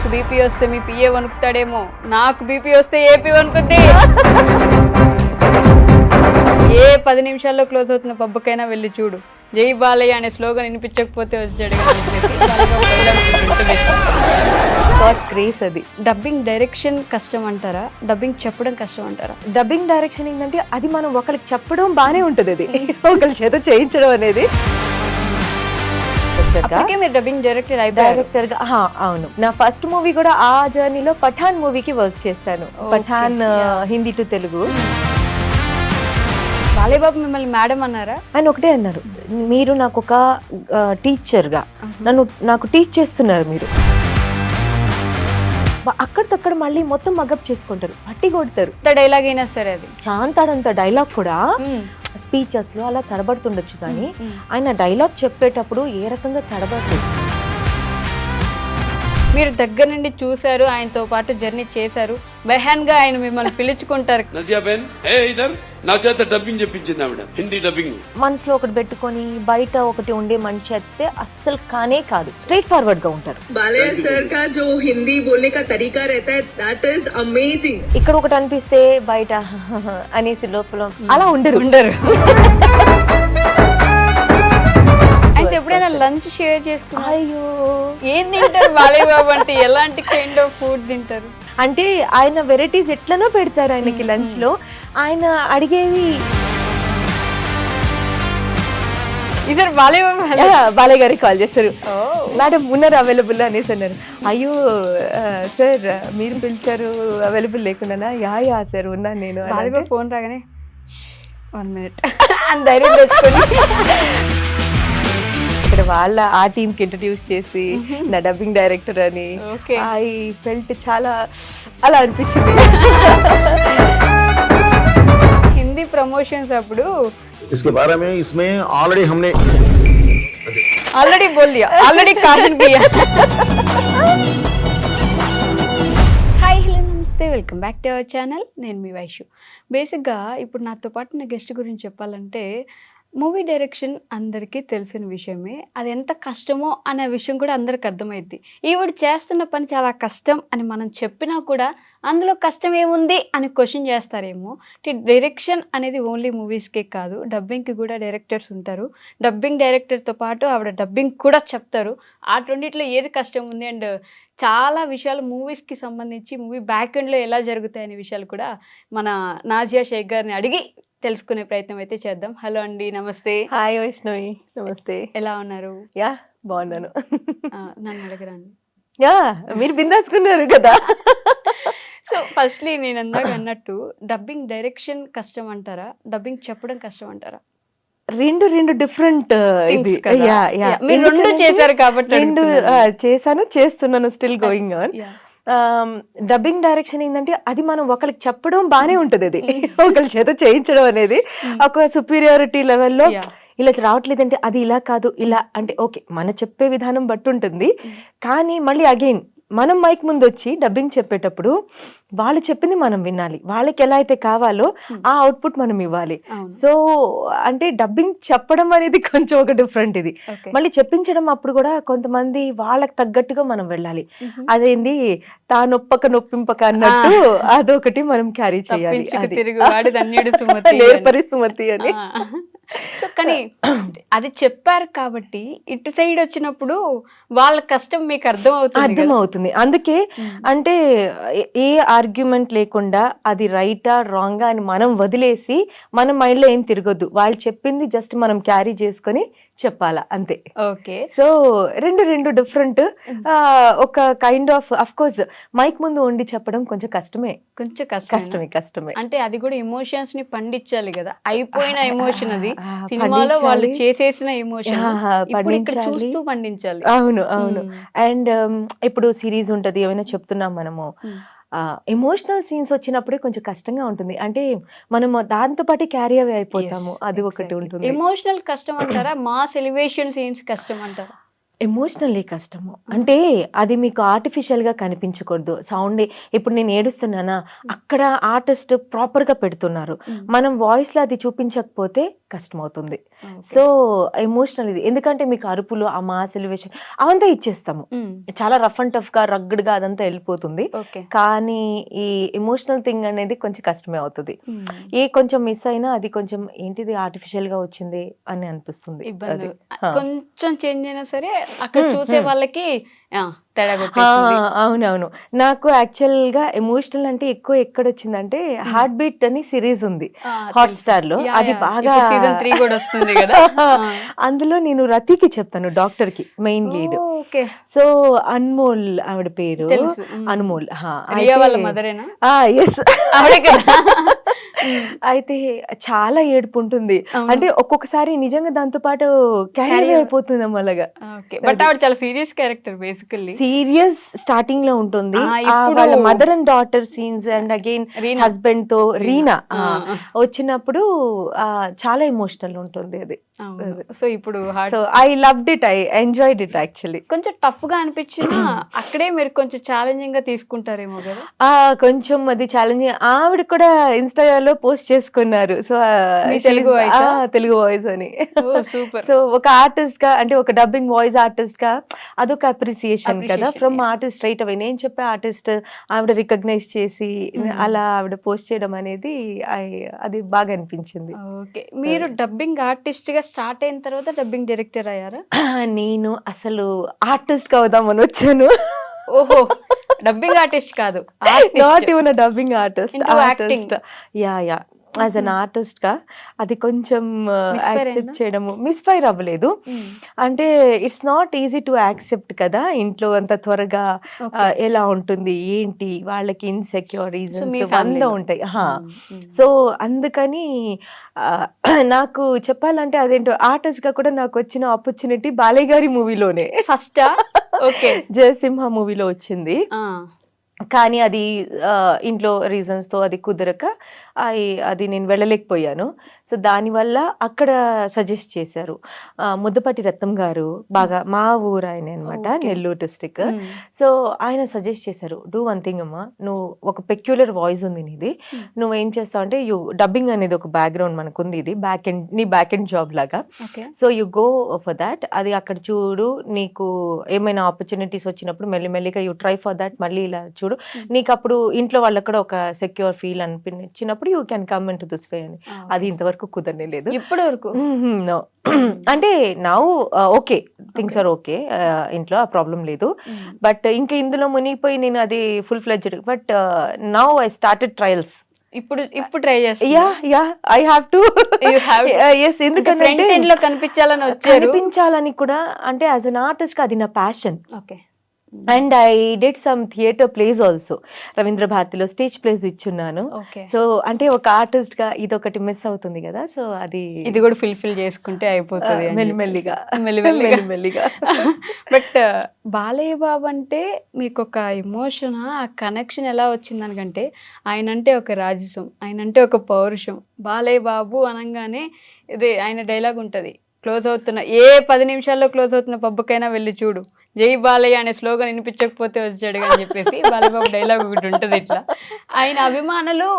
మీకు బీపీ వస్తే మీ పిఏ వణుకుతాడేమో, నాకు బీపీ వస్తే ఏపీ వణుకుద్ది. ఏ 10 నిమిషాల్లో క్లోజ్ అవుతున్న పబ్బకైనా వెళ్ళి చూడు, జై బాలయ్య అనే స్లోగన్ వినిపించకపోతే వచ్చాడు. క్రేజ్ అది. డబ్బింగ్ డైరెక్షన్ కష్టం అంటారా, డబ్బింగ్ చెప్పడం కష్టం అంటారా? డబ్బింగ్ డైరెక్షన్ ఏంటంటే అది మనం ఒకరికి చెప్పడం బానే ఉంటది, అది ఒకరి చేత చేయించడం అనేది. అప్పటికే మీరు డబ్బింగ్ డైరెక్టర్ గా అవును. నా ఫస్ట్ మూవీ కూడా ఆ జర్నీలో పఠాన్ మూవీకి వర్క్ చేశాను. పఠాన్ హిందీ టు తెలుగు. బాలయ్య బాబు మిమ్మల్ని మేడం అన్నారా? ఆయన ఒకటే అన్నారు, మీరు నాకు ఒక టీచర్ గా నాకు టీచ్ చేస్తున్నారు మీరు. అక్కడికక్కడ మళ్ళీ మొత్తం మగప్ చేసుకుంటారు, పట్టి కొడతారు. డైలాగ్ అయినా సరే అది చాంతాడంత డైలాగ్ కూడా స్పీచెస్ లో అలా తడబడుతుండొచ్చు, కానీ ఆయన డైలాగ్ చెప్పేటప్పుడు ఏ రకంగా తడబడలేదు. మీరు దగ్గర నుండి చూసారు, ఆయనతో పాటు జర్నీ చేశారు, బెహాన్ గా ఆయన మిమ్మల్ని పిలుచుకుంటారు. నా చేత డబ్బింగ్ చెప్పించింది ఆవిడ, హిందీ డబ్బింగ్. మనసులో ఒకటి పెట్టుకొని బయట ఒకటి ఉండే మనిషి అయితే అస్సలు కానే కాదు, స్ట్రైట్ ఫార్వర్డ్ గా ఉంటారు. బాలయ్య సార్ కా జో హిందీ బోల్నే కా తరీకా रहता है that is amazing. ఇక్కడ ఒకటి అనిపిస్తే బయట అనేసి లోపల అలా ఉండరు. అయితే ఎప్పుడైనా లంచ్ షేర్ చేసుకున్నారు? అయ్యో ఏం తింటారు బాలయ్య బాబు అంటే? ఎలాంటి కైండ్ ఆఫ్ ఫుడ్ తింటారు? అంటే ఆయన వెరైటీస్ ఎట్లనో పెడతారు ఆయనకి లంచ్ లో. ఆయన అడిగేవి ఇద్దరు బాలయ్య గారికి కాల్ చేస్తారు, మేడం ఉన్నారు అవైలబుల్ అనేసి అన్నారు. అయ్యో సార్ మీరు పిలిచారు, అవైలబుల్ లేకుండా? యా సార్ ఉన్నాను నేను. బాలయ్య బాబు ఫోన్ రాగానే 1 minute అని ధైర్యం తెచ్చుకొని ఇక్కడ వాళ్ళ ఆ టీమ్ కి ఇంట్రడ్యూస్ చేసి నా డబ్బింగ్ డైరెక్టర్ అని ఐ ఫెల్ట్ చాలా అలా అనిపించింది. హిందీ ప్రమోషన్స్ అప్పుడు इसके बारे में इसमें हमने ఆల్రెడీ బోల్ దియా, ఆల్రెడీ కాషన్ కియా. హాయ్ హలో నమస్తే, welcome back to our channel. నేను మీ వైషు. బేసిక్గా ఇప్పుడు నాతో పాటు నా గెస్ట్ గురించి చెప్పాలంటే, మూవీ డైరెక్షన్ అందరికీ తెలిసిన విషయమే, అది ఎంత కష్టమో అనే విషయం కూడా అందరికి అర్థమైద్ది. ఈవిడ చేస్తున్న పని చాలా కష్టం అని మనం చెప్పినా కూడా అందులో కష్టం ఏముంది అని క్వశ్చన్ చేస్తారేమో. డైరెక్షన్ అనేది ఓన్లీ మూవీస్కే కాదు, డబ్బింగ్కి కూడా డైరెక్టర్స్ ఉంటారు. డబ్బింగ్ డైరెక్టర్తో పాటు ఆవిడ డబ్బింగ్ కూడా చెప్తారు. ఆ రెండిట్లో ఏది కష్టం ఉంది అండ్ చాలా విషయాలు మూవీస్కి సంబంధించి మూవీ బ్యాక్ ఎండ్లో ఎలా జరుగుతాయి అనే విషయాలు కూడా మన నాజియా షేక్ గారిని అడిగి తెలుసుకునే ప్రయత్నం అయితే చేద్దాం. హలో అండి, నమస్తే. హాయ్ వైష్ణవి, నమస్తే. ఎలా ఉన్నారు? యా బాగున్నాను. నన్ను అడగరండి. యా మీరు బిందాసుకున్నారు కదా. సో ఫస్ట్లీ నేను అందాక అన్నట్టు డబ్బింగ్ డైరెక్షన్ కష్టం అంటారా, డబ్బింగ్ చెప్పడం కష్టం అంటారా? రెండు డిఫరెంట్. మీరు రెండు చేశారు కాబట్టి. రెండు చేశాను, చేస్తున్నాను, still going on. Dubbing direction ఏంటంటే అది మనం ఒకరికి చెప్పడం బానే ఉంటది, అది ఒకరి చేత చేయించడం అనేది ఒక సుపీరియారిటీ లెవెల్లో. ఇలా రావట్లేదంటే అది ఇలా కాదు ఇలా అంటే ఓకే, మన చెప్పే విధానం బట్టి ఉంటుంది. కానీ మళ్ళీ అగైన్ మనం మైక్ ముందు వచ్చి డబ్బింగ్ చెప్పేటప్పుడు వాళ్ళు చెప్పింది మనం వినాలి, వాళ్ళకి ఎలా అయితే కావాలో ఆ అవుట్పుట్ మనం ఇవ్వాలి. సో అంటే డబ్బింగ్ చెప్పడం అనేది కొంచెం ఒక డిఫరెంట్. ఇది మళ్ళీ చెప్పించడం అప్పుడు కూడా కొంతమంది వాళ్ళకి తగ్గట్టుగా మనం వెళ్ళాలి. అదేంది తానొప్పక నొప్పింపక అన్నట్టు అదొకటి మనం క్యారీ చేయాలి. నేర్పరి సుమతి అని. సో కానీ అది చెప్పారు కాబట్టి ఇటు సైడ్ వచ్చినప్పుడు వాళ్ళ కష్టం మీకు అర్థమవుతుంది. అందుకే అంటే ఏ ఆర్గ్యుమెంట్ లేకుండా అది రైటా రాంగా అని మనం వదిలేసి మన మైండ్ లో ఏం తిరగొద్దు, వాళ్ళు చెప్పింది జస్ట్ మనం క్యారీ చేసుకొని చెప్పాలా అంతే. ఓకే. సో రెండు డిఫరెంట్. ఒక కైండ్ ఆఫ్ కోర్స్ మైక్ ముందు ఉండి చెప్పడం కొంచెం కష్టమే. కష్టమే. అంటే అది కూడా ఎమోషన్స్ ని పండించాలి కదా, అయిపోయిన ఎమోషన్ అది సినిమాలో వాళ్ళు చేసేసిన ఎమోషన్ పండించాలి. అవును. అండ్ ఇప్పుడు సిరీస్ ఉంటది, ఏమైనా చెప్తున్నాం మనము, ఎమోషనల్ సీన్స్ వచ్చినప్పుడే కొంచెం కష్టంగా ఉంటుంది. అంటే మనము దాంతో పాటు క్యారీ అవే అయిపోతాము, అది ఒకటి ఉంటుంది. ఎమోషనల్ కష్టం అంటారా, మాస్ ఎలివేషన్ సీన్స్ కష్టం అంటారా? ఎమోషనల్లీ కష్టము. అంటే అది మీకు ఆర్టిఫిషియల్ గా కనిపించకూడదు. సౌండ్ ఇప్పుడు నేను ఏడుస్తున్నానా, అక్కడ ఆర్టిస్ట్ ప్రాపర్ గా పెడుతున్నారు, మనం వాయిస్ లో అది చూపించకపోతే కష్టం అవుతుంది. Okay. సో ఎమోషనల్ ఇది, ఎందుకంటే మీకు అరుపులు, ఆ మాస్ ఎలివేషన్ అవంతా ఇచ్చేస్తాము, చాలా రఫ్ అండ్ టఫ్ గా రగ్డ్ గా అదంతా వెళ్ళిపోతుంది. ఓకే. కానీ ఈ ఎమోషనల్ థింగ్ అనేది కొంచెం కష్టమే అవుతుంది. కొంచెం మిస్ అయినా అది కొంచెం ఏంటిది ఆర్టిఫిషియల్ గా వచ్చింది అని అనిపిస్తుంది. ఇబ్బంది అది కొంచెం చేంజ్ అయినా సరే అక్కడ చూసే వాళ్ళకి తేడా కొట్టేస్తుంది. అవునవును. నాకు యాక్చువల్ గా ఎమోషనల్ అంటే ఎక్కువ ఎక్కడ వచ్చిందంటే హార్ట్ బీట్ అని సిరీస్ ఉంది హాట్ స్టార్ లో, అది బాగా సీజన్ 3 కూడా వస్తుంది కదా. అందులో నేను రతికి చెప్తాను, డాక్టర్ కి main lead. Okay. So Anmol ఆవిడ పేరు, తెలుసు. అనుమోల్. రియా వాళ్ళ మదరేనా? ఎస్, అయితే చాలా ఏడుపు ఉంటుంది. అంటే ఒక్కొక్కసారి నిజంగా దాంతో పాటు క్యారీ అయిపోతుంది అలాగా. బట్ ఆవిడ చాలా serious character basically. Serious starting లో ఉంటుంది, ఇప్పుడు వాళ్ళ mother and daughter scenes and again husband తో రీనా వచ్చినప్పుడు చాలా ఎమోషనల్ ఉంటుంది అది. సో ఇప్పుడు so I loved it, I enjoyed it actually. కొంచెం టఫ్ గా అనిపించినా అక్కడే మీరు కొంచెం ఛాలెంజింగ్ గా తీసుకుంటారేమో కదా. కొంచెం అది ఛాలెంజింగ్. ఆవిడ కూడా ఇన్స్టాలో పోస్ట్ చేసుకున్నారు, సో తెలుగు వాయిస్ అని. సూపర్. సో ఒక ఆర్టిస్ట్ గా, అంటే ఒక డబ్బింగ్ వాయిస్ ఆర్టిస్ట్ గా అదొక అప్రిసియేషన్ కదా ఫ్రమ్ ఆర్టిస్ట్. రైట్ అవే నేను చెప్పే ఆర్టిస్ట్ ఆవిడ రికగ్నైజ్ చేసి అలా ఆవిడ పోస్ట్ చేయడం అనేది అది బాగా అనిపించింది. ఓకే. మీరు డబ్బింగ్ ఆర్టిస్ట్ గా స్టార్ట్ అయిన తర్వాత డబ్బింగ్ డైరెక్టర్ అయ్యారా? నేను అసలు ఆర్టిస్ట్ గా అవుదామని వచ్చాను. ఓహో, డబ్బింగ్ ఆర్టిస్ట్ కాదు, not even dubbing artist. Yeah as an artist గా అది కొంచెం యాక్సెప్ట్ చేయడము మిస్ఫైర్ అవ్వలేదు. అంటే it's not easy to accept కదా ఇంట్లో అంత త్వరగా. ఎలా ఉంటుంది ఏంటి, వాళ్ళకి ఇన్సెక్యూర్ రీజన్స్ 100 ఉంటాయి. సో అందుకని నాకు చెప్పాలంటే అదేంటో ఆర్టిస్ట్ గా కూడా నాకు వచ్చిన ఆపర్చునిటీ బాలయ్య గారి మూవీలోనే ఫస్ట్. ఓకే. జయసింహ మూవీలో వచ్చింది, కానీ అది ఇంట్లో రీజన్స్ తో అది కుదరక అది నేను వెళ్ళలేకపోయాను. సో దానివల్ల అక్కడ సజెస్ట్ చేశారు ముద్దపాటి రత్నం గారు, బాగా మా ఊరు ఆయన అనమాట, నెల్లూరు డిస్ట్రిక్ట్. సో ఆయన సజెస్ట్ చేశారు, డూ వన్ థింగ్ అమ్మా, నువ్వు ఒక పెక్యులర్ వాయిస్ ఉంది నీది, నువ్వేం చేస్తావు అంటే డబ్బింగ్ అనేది ఒక బ్యాక్గ్రౌండ్ మనకు ఉంది, ఇది నీ బ్యాక్ ఎండ్ జాబ్ లాగా. So you go for that, అది అక్కడ చూడు, నీకు ఏమైనా ఆపర్చునిటీస్ వచ్చినప్పుడు మెల్లిమెల్లిగా యూ ట్రై ఫర్ దాట్, మళ్ళీ ఇలా చూడు, నీకు అప్పుడు ఇంట్లో వాళ్ళకి కూడా ఒక సెక్యూర్ ఫీల్ అనిపించినప్పుడు you can come in to this way అని. అది ఇంతవరకు కుదరనే లేదు ఇప్పటి వరకు. నో అంటే now okay, things are okay, ఇంట్లో ఆ ప్రాబ్లం లేదు. బట్ ఇంకా ఇందులో మునిగిపోయి నేను అది full fledged. But now I started trials. ఇప్పుడు ట్రై చేస్తా. Yeah I have to. yes, ఎందుకంటే కనిపించాలని కూడా, అంటే యాజ్ అన్ ఆర్టిస్ట్ అది నా passion. Okay. And I did some theatre place also, Ravindra భారతిలో స్టేజ్ ప్లేస్ ఇచ్చున్నాను. సో అంటే ఒక ఆర్టిస్ట్ గా ఇది మిస్ అవుతుంది కదా, సో ఇది కూడా ఫిల్ చేసుకుంటే అయిపోతుంది మెల్లిమెల్లిగా. బట్ బాలయ్య బాబు అంటే మీకు ఒక ఎమోషన్, ఆ కనెక్షన్ ఎలా వచ్చిందనకంటే, ఆయన అంటే ఒక రాజసం, ఆయన అంటే ఒక పౌరుషం. బాలయ్య బాబు అనగానే ఇది ఆయన డైలాగ్ ఉంటుంది, క్లోజ్ అవుతున్న 10 నిమిషాల్లో క్లోజ్ అవుతున్న పబ్బుకైనా వెళ్ళి చూడు, జై బాలయ్య అనే స్లోగన్ వినిపించకపోతే వచ్చాడు అని చెప్పేసి బాలయ్యబాబు డైలాగ్ ఒకటి ఉంటుంది. ఇట్లా ఆయన అభిమానులు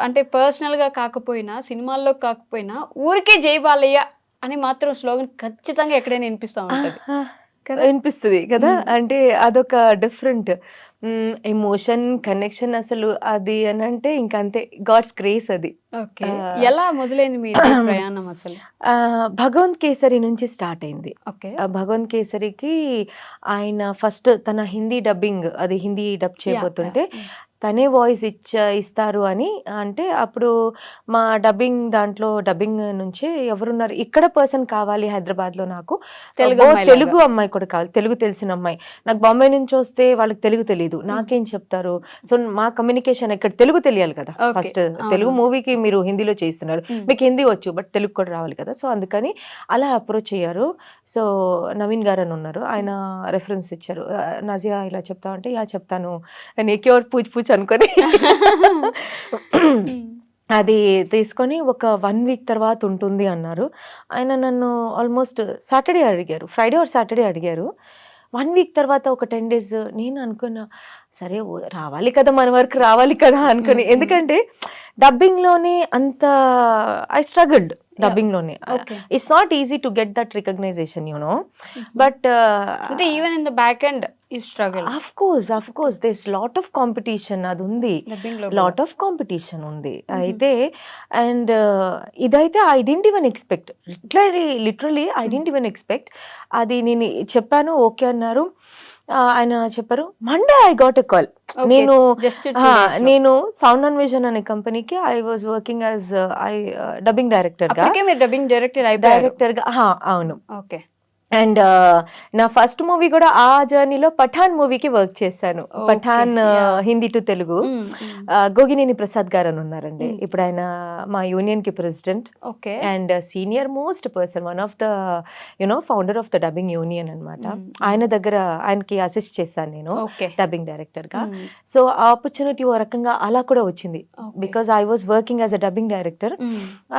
అంటే పర్సనల్ గా కాకపోయినా, సినిమాల్లో కాకపోయినా, ఊరికే జై బాలయ్య అని మాత్రం స్లోగన్ ఖచ్చితంగా ఎక్కడైనా వినిపిస్తూ ఉంటుంది. వినిపిస్తుంది కదా, అంటే అదొక డిఫరెంట్ ఎమోషన్ కనెక్షన్ అసలు. అది అని అంటే ఇంకా అంతే, గాడ్స్ గ్రేస్ అది. ఓకే. ఎలా మొదలైంది మీ ప్రయాణం అసలు? భగవంత్ కేసరి నుంచి స్టార్ట్ అయింది. ఓకే. భగవంత్ కేసరికి ఆయన ఫస్ట్ తన హిందీ డబ్బింగ్, అది హిందీ డబ్ చేయబోతుంటే తనే వాయిస్ ఇస్తారు అని అంటే, అప్పుడు మా డబ్బింగ్ దాంట్లో డబ్బింగ్ నుంచి ఎవరున్నారు ఇక్కడ పర్సన్ కావాలి హైదరాబాద్ లో, నాకు తెలుగు అమ్మాయి కూడా కావాలి, తెలుగు తెలిసిన అమ్మాయి. నాకు బాంబే నుంచి వస్తే వాళ్ళకి తెలుగు తెలియదు, నాకేం చెప్తారు? సో మా కమ్యూనికేషన్ ఇక్కడ తెలుగు తెలియాలి కదా ఫస్ట్. తెలుగు మూవీకి మీరు హిందీలో చేస్తున్నారు, మీకు హిందీ వచ్చు బట్ తెలుగు కూడా రావాలి కదా. సో అందుకని అలా అప్రోచ్ అయ్యారు. సో నవీన్ గారు అని ఉన్నారు, ఆయన రెఫరెన్స్ ఇచ్చారు, నజియా ఇలా చెప్తావు అంటే, యా చెప్తాను, నీకెవరు పూచి అనుకొని అది తీసుకొని ఒక 1 వీక్ తర్వాత ఉంటుంది అన్నారు. ఆయన నన్ను ఆల్మోస్ట్ సాటర్డే అడిగారు, ఫ్రైడే ఆర్ సాటర్డే అడిగారు. 1 వీక్ తర్వాత ఒక 10 days నేను అనుకున్నా, సరే రావాలి కదా, మన వరకు రావాలి కదా అనుకుని. ఎందుకంటే డబ్బింగ్ లోనే అంత ఐ స్ట్రగుల్డ్. డబ్బింగ్ లోనే. Okay. It's not easy to get that recognition but అంటే even in the back end you struggle of course this lot of competition అది ఉంది, డబ్బింగ్ లో లాట్ ఆఫ్ కాంపిటీషన్ ఉంది. అయితే అండ్ ఇదైతే I didn't even expect, literally I didn't even expect. అది నేను చెప్పాను, ఓకే అన్నారు. ఆయన చెప్పారు Monday I got a call. నేను నేను సౌండ్ అండ్ విజన్ అనే కంపెనీకి I was working as dubbing director గా. మీరు డబ్బింగ్ డైరెక్టర్ గా అవును. ఓకే. అండ్ నా ఫస్ట్ మూవీ కూడా ఆ జర్నీలో పఠాన్ మూవీకి వర్క్ చేశాను. పఠాన్ హిందీ టు తెలుగు. గోగినేని ప్రసాద్ గారు అని ఉన్నారండి, ఇప్పుడు ఆయన మా యూనియన్ కి president and senior most person, one of the founder of the dubbing union అన్నమాట. ఆయనకి అసిస్ట్ చేశాను నేను డబ్బింగ్ డైరెక్టర్ గా. సో ఆపర్చునిటీ ఓ రకంగా అలా కూడా వచ్చింది, because I was working as a dubbing director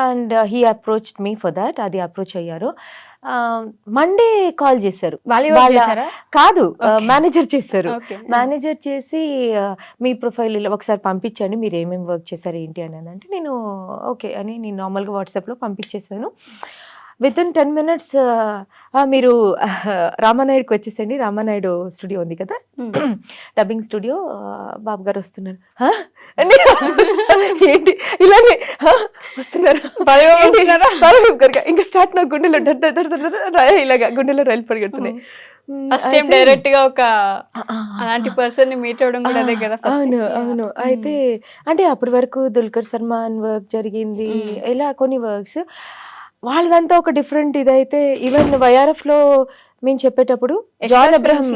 and he approached me for that. అది అప్రోచ్ అయ్యారు. మండే కాల్ చేశారు, కాదు మేనేజర్ చేశారు. మేనేజర్ చేసి మీ ప్రొఫైల్ ఒకసారి పంపించండి, మీరు ఏమేమి వర్క్ చేశారు ఏంటి అని అంటే నేను ఓకే అని నేను నార్మల్గా వాట్సాప్లో పంపించేసాను. విత్ ఇన్ 10 minutes మీరు రామానాయుడుకి వచ్చేసండి, రామానాయుడు స్టూడియో ఉంది కదా డబ్బింగ్ స్టూడియో, బాబు గారు వస్తున్నారు. ఏంటి ఇలానే వస్తున్నారు, ఇంకా స్టార్ట్ నా గుండెలో ఇలాగా గుండెలో రైలు పరిగెడుతున్నాయి. ఫస్ట్ టైం డైరెక్ట్ గా ఒక అలాంటి పర్సన్ ని మీట్ అవడం కూడా అదే కదా. అవును. అయితే అంటే అప్పటి వరకు దుల్కర్ సల్మాన్ వర్క్ జరిగింది, ఇలా కొన్ని వర్క్స్ వాళ్ళదంతా ఒక డిఫరెంట్. ఇదైతే ఈవెన్ వైఆర్ఎఫ్ లో మేము చెప్పేటప్పుడు జాన్ అబ్రహం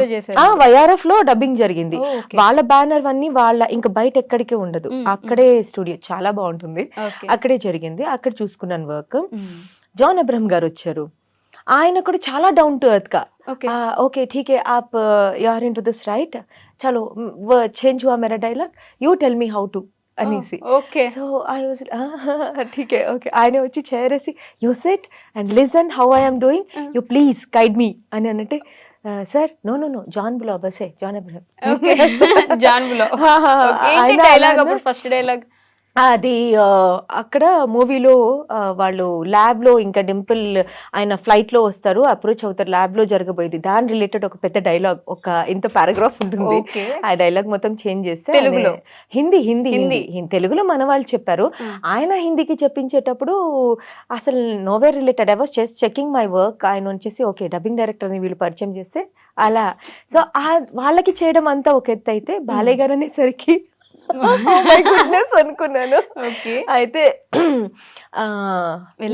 వైఆర్ఎఫ్ లో డబ్బింగ్ జరిగింది. వాళ్ళ బ్యానర్ అన్ని వాళ్ళ ఇంకా బయట ఎక్కడికి ఉండదు, అక్కడే స్టూడియో చాలా బాగుంటుంది, అక్కడే జరిగింది. అక్కడ చూసుకున్నాను వర్క్. జాన్ అబ్రహం గారు వచ్చారు, ఆయన కూడా చాలా డౌన్ టు ఎర్త్ గా ఓకే ఠీక్ హై ఆప్ you are into this right, చలో చేంజ్ హుआ मेरा dialogue, you tell me how to అనేసి. సో ఐ వాజ్ ఠీక్ హై ఓకే. ఆయన వచ్చి చేరేసి you set and listen how I am doing, you please guide me అని అంటే సార్ నో జాన్ బులో బసే జాన్ అబ్రహం జాన్ బులో ఫస్ట్ డైలాగ్ అది అక్కడ మూవీలో వాళ్ళు ల్యాబ్ లో ఇంకా డింపుల్ ఆయన ఫ్లైట్ లో వస్తారు, అప్రోచ్ అవుతారు, ల్యాబ్ లో జరగబోయేది దాని రిలేటెడ్ ఒక పెద్ద డైలాగ్, ఒక ఇంత పారాగ్రాఫ్ ఉంటుంది. ఆ డైలాగ్ మొత్తం చేంజ్ చేస్తే తెలుగులో హిందీ తెలుగులో మన వాళ్ళు చెప్పారు. ఆయన హిందీకి చెప్పించేటప్పుడు అసలు nowhere related. I was just checking my work. ఆయన వచ్చేసి ఓకే డబ్బింగ్ డైరెక్టర్ ని వీళ్ళు పరిచయం చేస్తే అలా. సో వాళ్ళకి చేయడం అంతా ఒక ఎత్తు అయితే బాలయ్య గారు అనేసరికి అనుకున్నాను. అయితే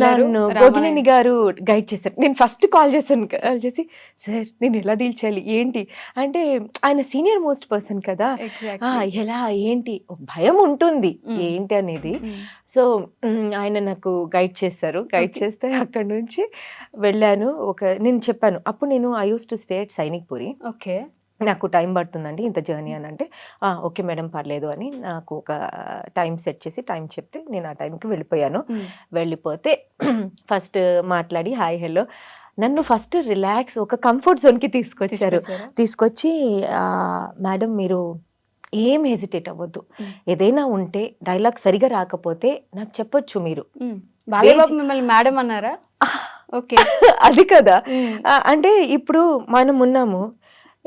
నన్ను గోగినేని గారు గైడ్ చేశారు. నేను ఫస్ట్ కాల్ చేసి సార్ నేను ఎలా డీల్ చేయాలి ఏంటి అంటే, ఆయన సీనియర్ మోస్ట్ పర్సన్ కదా, ఎలా ఏంటి భయం ఉంటుంది ఏంటి అనేది. సో ఆయన నాకు గైడ్ చేశారు. గైడ్ చేస్తే అక్కడ నుంచి వెళ్ళాను. నేను చెప్పాను అప్పుడు నేను I use to stay at Sainikpuri. Okay, నాకు టైం పడుతుందండి ఇంత జర్నీ అని అంటే ఓకే మేడం పర్లేదు అని నాకు ఒక టైం సెట్ చేసి టైం చెప్తే నేను ఆ టైంకి వెళ్ళిపోయాను. వెళ్ళిపోతే ఫస్ట్ మాట్లాడి హాయ్ హలో, నన్ను ఫస్ట్ రిలాక్స్ ఒక కంఫర్ట్ జోన్కి తీసుకొచ్చి మేడం మీరు ఏం హెజిటేట్ అవ్వద్దు, ఏదైనా ఉంటే డైలాగ్ సరిగా రాకపోతే నాకు చెప్పొచ్చు. మీరు మిమ్మల్ని మేడం అన్నారా? ఓకే అది కదా, అంటే ఇప్పుడు మనం ఉన్నాము,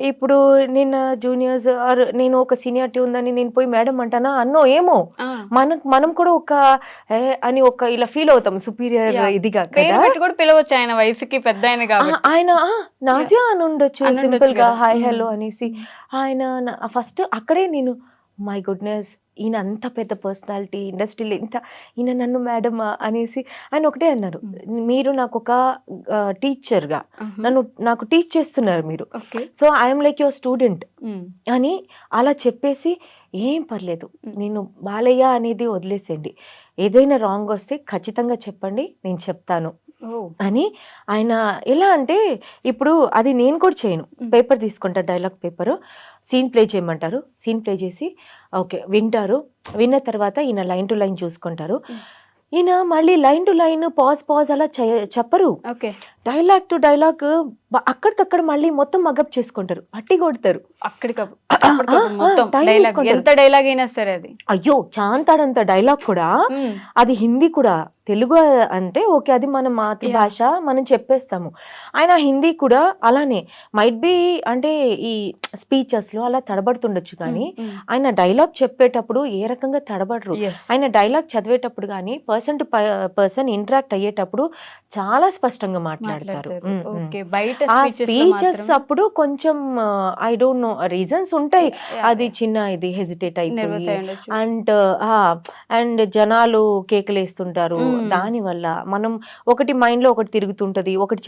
ఇప్పుడు నిన్న జూనియర్స్ ఆర్ నేను ఒక సీనియారిటీ ఉందని నేను పోయి మేడం అంటానా అన్నో ఏమో మనం కూడా ఒక అని ఒక ఇలా ఫీల్ అవుతాం సుపీరియర్ ఇదిగా కూడా పిలవచ్చు. ఆయన వయసుకి పెద్ద ఆయన నాజియా అని ఉండొచ్చు సింపుల్ గా హాయ్ హలో అనేసి. ఆయన ఫస్ట్ అక్కడే నేను మై గుడ్నెస్ ఈయన అంత పెద్ద పర్సనాలిటీ ఇండస్ట్రీలో ఈయన నన్ను మేడం అనేసి ఆయన ఒకటే అన్నారు, మీరు నాకు ఒక టీచర్గా నాకు టీచ్ చేస్తున్నారు మీరు, so I'm like your student అని అలా చెప్పేసి ఏం పర్లేదు నేను బాలయ్య అనేది వదిలేసేయండి, ఏదైనా రాంగ్ వస్తే ఖచ్చితంగా చెప్పండి నేను చెప్తాను అని. ఆయన ఎలా అంటే ఇప్పుడు అది నేను కూడా చేయను, పేపర్ తీసుకుంటా డైలాగ్ పేపరు, సీన్ ప్లే చేయమంటారు, సీన్ ప్లే చేసి ఓకే వింటారు, విన్న తర్వాత ఈయన లైన్ టు లైన్ చూసుకుంటారు. ఈయన మళ్ళీ లైన్ టు లైన్ పాజ్ అలా చెప్పరు, డైలాగ్ టు డైలాగ్ అక్కడికక్కడ మళ్ళీ మొత్తం మగప్ చేసుకుంటారు, పట్టి కొడతారు. అప్పటికప్పుడు మొత్తం time డైలాగ్, తీసుకుంటారు. ఎంత డైలాగ్ అయినా సరే అది. అయ్యో చాంతాడంత డైలాగ్ కూడా, అది హిందీ కూడా, తెలుగు అంటే ఓకే అది మన మాతృభాష మనం చెప్పేస్తాము. ఆయన హిందీ కూడా అలానే మైట్ బి అంటే ఈ స్పీచెస్ లో అలా తడబడుతుండొచ్చు, కానీ ఆయన డైలాగ్ చెప్పేటప్పుడు ఏ రకంగా తడబడరు. Yes. ఆయన డైలాగ్ చదివేటప్పుడు కానీ పర్సన్ టు పర్సన్ ఇంటరాక్ట్ అయ్యేటప్పుడు చాలా స్పష్టంగా మాట్లాడతారు. ఓకే, బయట ఆ speeches లో స్పీచెస్ మాత్రం అప్పుడు కొంచెం ఐ డోంట్ నో రీజన్స్ ఉంటాయి, అది చిన్న ఇది హెజిటేట్ nervous అయిపోయి అయి ఉండొచ్చు. అండ్ జనాలు కేకలేస్తుంటారు. దాని వల్ల మనం ఒకటి మైండ్ లో ఒకటి తిరుగుతుంటది, ఒకటి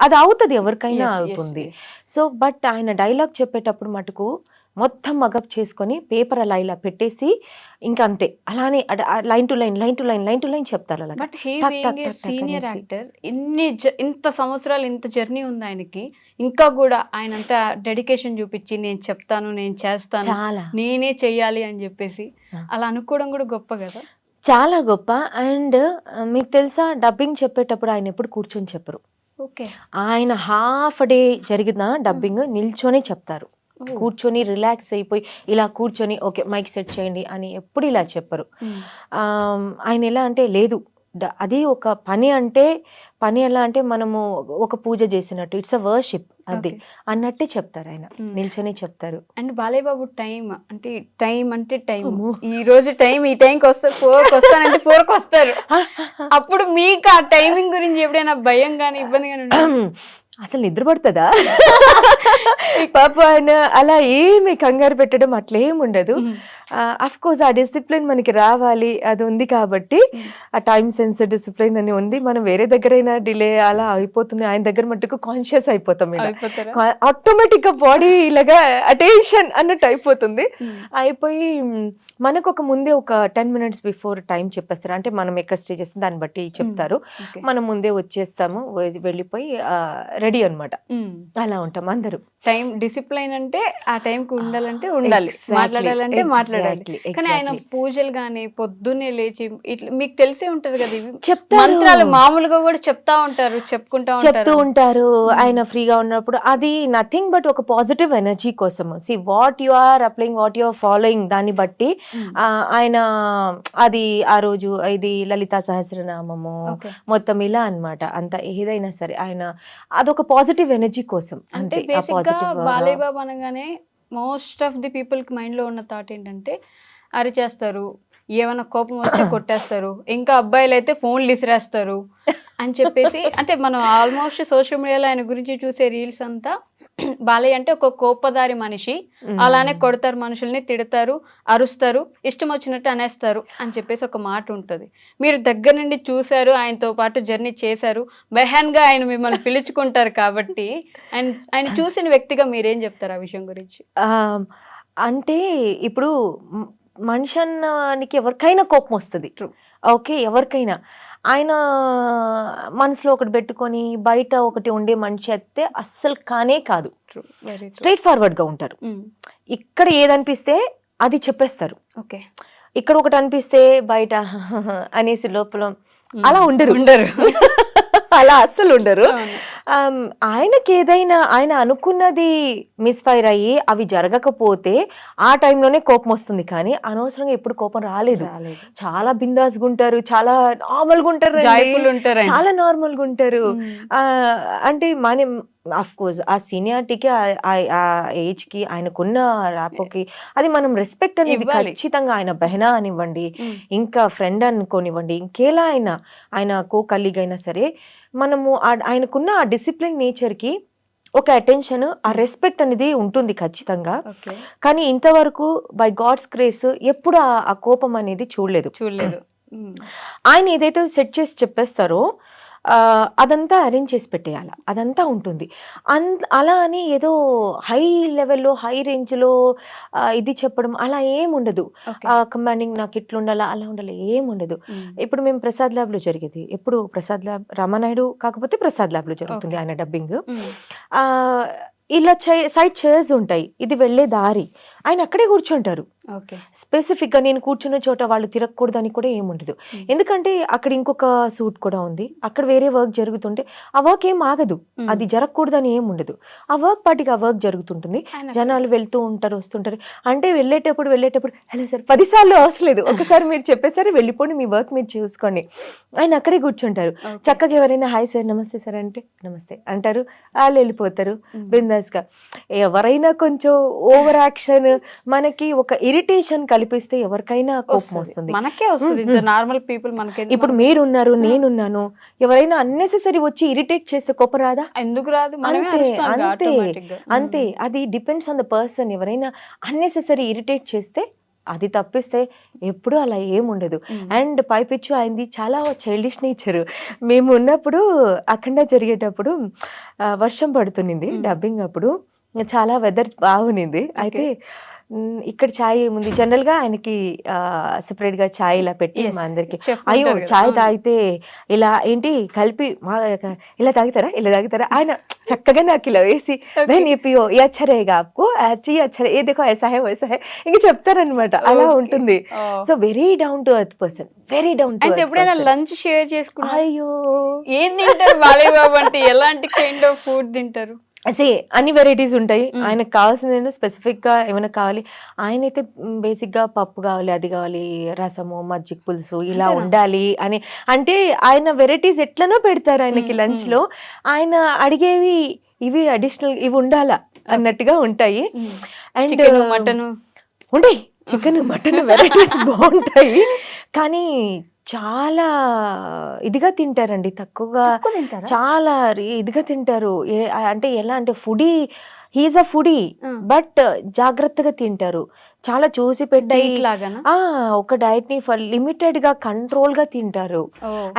అది అవుతుంది, ఎవరికైనా Yes, yes, అవుతుంది. yes. సో బట్ ఆయన డైలాగ్ చెప్పేటప్పుడు మటుకు మొత్తం మగప్ చేసుకొని పేపర్ అలా ఇలా పెట్టేసి ఇంకా అంతే అలానే line to line line to line line to line చెప్తారు అలా. బట్ హీ టక్ టక్ బీయింగ్ ఏ టక్ టక్ సీనియర్ అనేసి. యాక్టర్, ఇంత సంవత్సరాలు ఇంత జర్నీ ఉంది ఆయనకి, ఇంకా కూడా ఆయన అంతా డెడికేషన్ చూపించి నేను చెప్తాను, నేను చేస్తాను, చాలా నేనే చెయ్యాలి అని చెప్పేసి అలా అనుకోవడం కూడా గొప్ప కదా. చాలా గొప్ప. అండ్ మీకు తెలుసా, డబ్బింగ్ చెప్పేటప్పుడు ఆయన ఎప్పుడు కూర్చొని చెప్పరు. ఓకే, ఆయన హాఫ్ డే జరిగిన డబ్బింగ్ నిల్చొని చెప్తారు. కూర్చొని రిలాక్స్ అయిపోయి ఇలా కూర్చొని ఓకే మైక్ సెట్ చేయండి అని ఎప్పుడు ఇలా చెప్పరు. ఆయన ఎలా అంటే లేదు, అది ఒక పని అంటే పని ఎలా అంటే మనము ఒక పూజ చేసినట్టు, ఇట్స్ అ వర్షిప్ అది అన్నట్టే చెప్తారు. ఆయన నిల్చొని చెప్తారు. అండ్ బాలయ్య బాబు టైం అంటే టైం ఈ రోజు టైం ఈ టైంకి వస్తారు, 4కి వస్తానంటే 4కి వస్తారు. అప్పుడు మీకు ఆ టైమింగ్ గురించి ఎప్పుడైనా భయం కానీ ఇబ్బంది కానీ అసలు నిద్ర పడుతుందా? పాప ఆయన అలా ఏమి కంగారు పెట్టడం అట్లేం ఉండదు. అఫ్ కోర్స్ ఆ డిసిప్లిన్ మనకి రావాలి, అది ఉంది కాబట్టి ఆ టైం సెన్స్ డిసిప్లిన్ అని ఉంది. మనం వేరే దగ్గరైనా డిలే అలా అయిపోతుంది, ఆయన దగ్గర మట్టుకు కాన్షియస్ అయిపోతాం, ఆటోమేటిక్ గా బాడీ ఇలాగా అటెన్షన్ అన్నట్టు అయిపోతుంది. అయిపోయి మనకు ఒక ముందే ఒక 10 minutes బిఫోర్ టైం చెప్పేస్తారు, అంటే మనం ఎక్కడ స్టే చేస్తాం దాన్ని బట్టి చెప్తారు. మనం ముందే వచ్చేస్తాము, వెళ్ళిపోయి రెడీ అన్నమాట. అలా ఉంటాం అందరూ. టైం డిసిప్లైన్ అంటే ఆ టైంకి ఉండాలంటే ఉండాలి, మాట్లాడాలంటే మాట్లాడాలి. కానీ ఆయన పూజలు గానీ పొద్దున్నే లేచి ఇట్లా మీకు తెలిసే ఉంటది కదా, ఇవి మంత్రాలు మామూలుగా కూడా చెప్తూ ఉంటారు. ఆయన ఫ్రీగా ఉన్నప్పుడు అది నథింగ్ బట్ ఒక పాజిటివ్ ఎనర్జీ కోసం. See what you are applying, what you are following, దాన్ని బట్టి ఆయన అది ఆ రోజు ఇది లలితా సహస్రనామము మొత్తం ఇలా అన్నమాట. అంత ఏదైనా సరే ఆయన అదొక పాజిటివ్ ఎనర్జీ కోసం. అంటే బాలయ్య బాబు అనగానే మోస్ట్ ఆఫ్ ది పీపుల్ కి మైండ్ లో ఉన్న థాట్ ఏంటంటే అరిచేస్తారు, ఏమైనా కోపం వస్తే కొట్టేస్తారు, ఇంకా అబ్బాయిలు అయితే ఫోన్లు ఇసిరేస్తారు అని చెప్పేసి. అంటే మనం ఆల్మోస్ట్ సోషల్ మీడియాలో ఆయన గురించి చూసే రీల్స్ అంతా బాలయ్య అంటే ఒక కోపదారి మనిషి, అలానే కొడతారు, మనుషుల్ని తిడతారు, అరుస్తారు, ఇష్టం వచ్చినట్టు అనేస్తారు అని చెప్పేసి ఒక మాట ఉంటుంది. మీరు దగ్గర నుండి చూశారు, ఆయనతో పాటు జర్నీ చేశారు, బెహాన్ గా ఆయన మిమ్మల్ని పిలుచుకుంటారు కాబట్టి ఆయన చూసిన వ్యక్తిగా మీరేం చెప్తారు ఆ విషయం గురించి? అంటే ఇప్పుడు మనిషానికి ఎవరికైనా కోపం వస్తుంది, ఓకే ఎవరికైనా. ఆయన మనసులో ఒకటి పెట్టుకొని బయట ఒకటి ఉండే మనిషి అయితే అస్సలు కానే కాదు. స్ట్రైట్ ఫార్వర్డ్ గా ఉంటారు. ఇక్కడ ఏదనిపిస్తే అది చెప్పేస్తారు. ఓకే, ఇక్కడ ఒకటి అనిపిస్తే బయట అనేసి లోపల అలా ఉండరు. అలా అస్సలు ఉండరు. ఆయనకి ఏదైనా ఆయన అనుకున్నది మిస్ఫైర్ అయ్యి అవి జరగకపోతే ఆ టైంలోనే కోపం వస్తుంది, కానీ అనవసరంగా ఎప్పుడు కోపం రాలేదు. చాలా బిందాస్గా ఉంటారు, చాలా నార్మల్ గా ఉంటారు, చాలా నార్మల్ గా ఉంటారు. అంటే మనం అఫ్ కోర్స్ ఆ సీనియారిటీకి ఆ ఏజ్ కి ఆయనకున్న ర్యాపోకి అది మనం రెస్పెక్ట్ అనేది ఖచ్చితంగా. ఆయన బెహనా అనివ్వండి, ఇంకా ఫ్రెండ్ అనుకోనివ్వండి, ఇంకేలా ఆయన కో కలీగ్ అయినా సరే, మనము ఆయనకున్న ఆ డిసిప్లిన్ నేచర్ కి ఒక అటెన్షన్, ఆ రెస్పెక్ట్ అనేది ఉంటుంది ఖచ్చితంగా. కానీ ఇంతవరకు బై గాడ్స్ గ్రేస్ ఎప్పుడు ఆ కోపం అనేది చూడలేదు. ఆయన ఏదైతే సెట్ చేసి చెప్పేస్తారో అదంతా అరేంజ్ చేసి పెట్టేయాలి, అదంతా ఉంటుంది. అలా అని ఏదో హై లెవెల్లో హై రేంజ్లో ఇది చెప్పడం అలా ఏముండదు. కమాండింగ్ నాకు ఇట్లుండాలా అలా ఉండాలి ఏముండదు. ఇప్పుడు మేము ప్రసాద్ ల్యాబ్లో జరిగేది, ఎప్పుడు ప్రసాద్ ల్యాబ్ రామానాయుడు కాకపోతే ప్రసాద్ ల్యాబ్లో జరుగుతుంది ఆయన డబ్బింగ్. ఇలా సైడ్ చైర్స్ ఉంటాయి, ఇది వెళ్ళే దారి, ఆయన అక్కడే కూర్చుంటారు. ఓకే. స్పెసిఫిక్ గా నేను కూర్చున్న చోట వాళ్ళు తిరగకూడదని కూడా ఏముండదు. ఎందుకంటే అక్కడ ఇంకొక సూట్ కూడా ఉంది, అక్కడ వేరే వర్క్ జరుగుతుంటే ఆ వర్క్ ఏం ఆగదు, అది జరగకూడదని ఏం ఉండదు. ఆ వర్క్ పాటికి ఆ వర్క్ జరుగుతుంటుంది, జనాలు వెళ్తూ ఉంటారు వస్తుంటారు. అంటే వెళ్ళేటప్పుడు హలో సార్ 10 సార్లు అవసరం లేదు, ఒకసారి మీరు చెప్పేసరి వెళ్ళిపోండి, మీ వర్క్ మీరు చూసుకోండి. ఆయన అక్కడే కూర్చుంటారు. చక్కగా ఎవరైనా హాయ్ సార్ నమస్తే సార్ అంటే నమస్తే అంటారు, వాళ్ళు వెళ్ళిపోతారు బిందాస్ గా. ఎవరైనా కొంచెం ఓవర్ యాక్షన్, మనకి ఒక ఇరిటేషన్ కల్పిస్తే ఎవరికైనా కోపం వస్తుంది. మనకే వస్తుంది, నార్మల్ పీపుల్ మనకే. ఇప్పుడు మీరున్నారు, నేనున్నాను, ఎవరైనా అన్నెసెసరీ వచ్చి ఇరిటేట్ చేస్తే కోపం రాదా? ఎందుకు రాదు? అంతే అది డిపెండ్స్ ఆన్ ద పర్సన్. ఎవరైనా అన్నెసెసరీ ఇరిటేట్ చేస్తే అది తప్పిస్తే ఎప్పుడు అలా ఏముండదు. అండ్ పైపిచ్చు అయింది చాలా చైల్డిష్ నేచర్. మేము ఉన్నప్పుడు అఖండ జరిగేటప్పుడు వర్షం పడుతుంది డబ్బింగ్ అప్పుడు, చాలా వెదర్ బాగునింది. అయితే ఇక్కడ ఛాయ్ ఏముంది, జనరల్ గా ఆయనకి సెపరేట్ గా ఛాయ్ ఇలా పెట్టి మా అందరికి, అయ్యో ఛాయ్ తాగితే ఇలా ఏంటి కలిపి ఇలా తాగుతారా ఆయన చక్కగా నాకు ఇలా వేసి పియో ఏ అచ్చా రేగా ఆప్కో అచ్చి అచ్చా ఏ దేఖో ఐసా హై వైసా హై ఇంకా చెప్తారనమాట. అలా ఉంటుంది. So very down to earth person, very down to earth. ఎప్పుడైనా లంచ్ షేర్ చేసుకున్నా? అయ్యో ఏం తింటారు బాలయ్య బాబు అంటే? ఎలాంటి కైండ్ ఆఫ్ ఫుడ్ తింటారు? అన్ని వెరైటీస్ ఉంటాయి. ఆయనకు కావాల్సింది స్పెసిఫిక్ గా ఏమైనా కావాలి, ఆయన అయితే బేసిక్ గా పప్పు కావాలి, అది కావాలి, రసము, మజ్జిగ పులుసు ఇలా ఉండాలి అని. అంటే ఆయన వెరైటీస్ ఎట్లనో పెడతారు ఆయనకి లంచ్ లో. ఆయన అడిగేవి ఇవి అడిషనల్ ఇవి ఉండాలా అన్నట్టుగా ఉంటాయి. అండ్ మటన్ ఉంటాయి, చికెన్ మటన్ వెరైటీస్ బాగుంటాయి. కానీ చాలా ఇదిగా తింటారండి, తక్కువగా చాలా ఇదిగా తింటారు. అంటే ఎలా అంటే foodie, he's a foodie, but జాగ్రత్తగా తింటారు, చాలా చూసి పెట్టి ఒక డైట్ ని లిమిటెడ్ గా కంట్రోల్ గా తింటారు.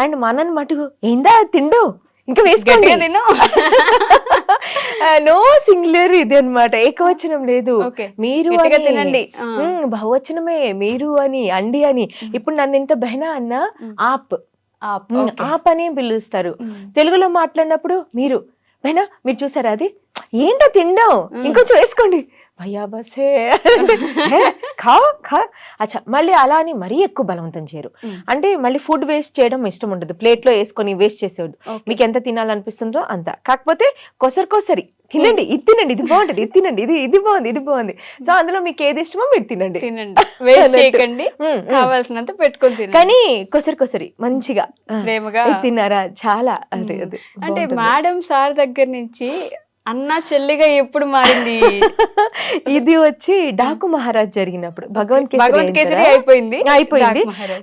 అండ్ మనని మటుకు ఏందా తిండు ఇంకా వేసుకోండి, నో సింగులర్ ఇది అన్నమాట, ఏకవచనం లేదు. మీరు తినండి, బహువచనమే మీరు అని, అండి అని. ఇప్పుడు నన్ను ఎంత బెహనా అన్నా ఆప్ అని పిలుస్తారు. తెలుగులో మాట్లాడినప్పుడు మీరు బెహనా, మీరు చూసారా అది ఏంటో తిండం ఇంకొంచెం వేసుకోండి, భయ్యా బసే ఖా ఖా అచ్చా. మళ్ళీ అలా అని మరీ ఎక్కువ బలవంతం చేయరు. అంటే మళ్ళీ ఫుడ్ వేస్ట్ చేయడం ఇష్టం ఉండదు, ప్లేట్ లో వేసుకొని వేస్ట్ చేసేవాడు. మీకు ఎంత తినాలనిపిస్తుందో అంత, కాకపోతే కొసరి తినండి, ఇది తినండి, ఇది బాగుంటది, ఇది తినండి, ఇది బాగుంది, ఇది బాగుంది. సో అందులో మీకు ఏది ఇష్టమో మీరు తినండి, కావాల్సినంత పెట్టుకొని. కానీ కొసరి మంచిగా ప్రేమగా తిన్నారా చాలా. అంటే మేడం సార్ దగ్గర నుంచి అన్నా చెల్లిగా ఎప్పుడు మారింది? ఇది వచ్చి డాకు మహారాజ్ జరిగినప్పుడు, భగవంత్ కేసరి అయిపోయింది.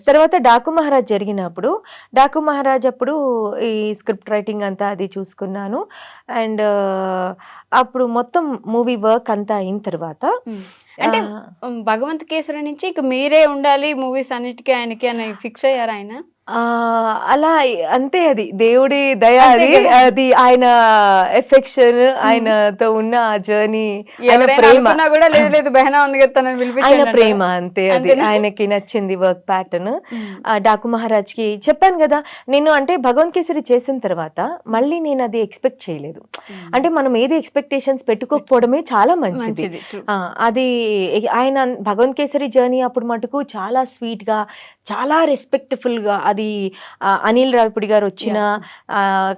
తర్వాత డాకు మహారాజ్ జరిగినప్పుడు, డాకు మహారాజ్ అప్పుడు ఈ స్క్రిప్ట్ రైటింగ్ అంతా అది చూసుకున్నాను. అండ్ అప్పుడు మొత్తం మూవీ వర్క్ అంతా అయిన తర్వాత అంటే భగవంత్ కేసరి నుంచి ఇక మీరే ఉండాలి మూవీస్ అన్నిటికీ ఆయనకి అని ఫిక్స్ అయ్యారు ఆయన? అలా అంతే, అది దేవుడి దయ, అది ఆయన ఎఫెక్షన్, ఆయనతో ఉన్న ఆ జర్నీ, ఆయన ప్రేమ కూడా లేదు బెహనా ఉంది కదా ఆయన ప్రేమ అంతే. అది ఆయనకి నచ్చింది వర్క్ ప్యాటర్న్. డాకు మహారాజ్ కి చెప్పాను కదా నేను, అంటే భగవంత్ కేసరి చేసిన తర్వాత మళ్ళీ నేను అది ఎక్స్పెక్ట్ చేయలేదు. అంటే మనం ఏది ఎక్స్పెక్టేషన్స్ పెట్టుకోకపోవడమే చాలా మంచిది. అది ఆయన భగవంత్ కేసరి జర్నీ అప్పుడు మటుకు చాలా స్వీట్ గా, చాలా రెస్పెక్ట్ఫుల్ గా. అది అనిల్ రావిపూడి గారు వచ్చిన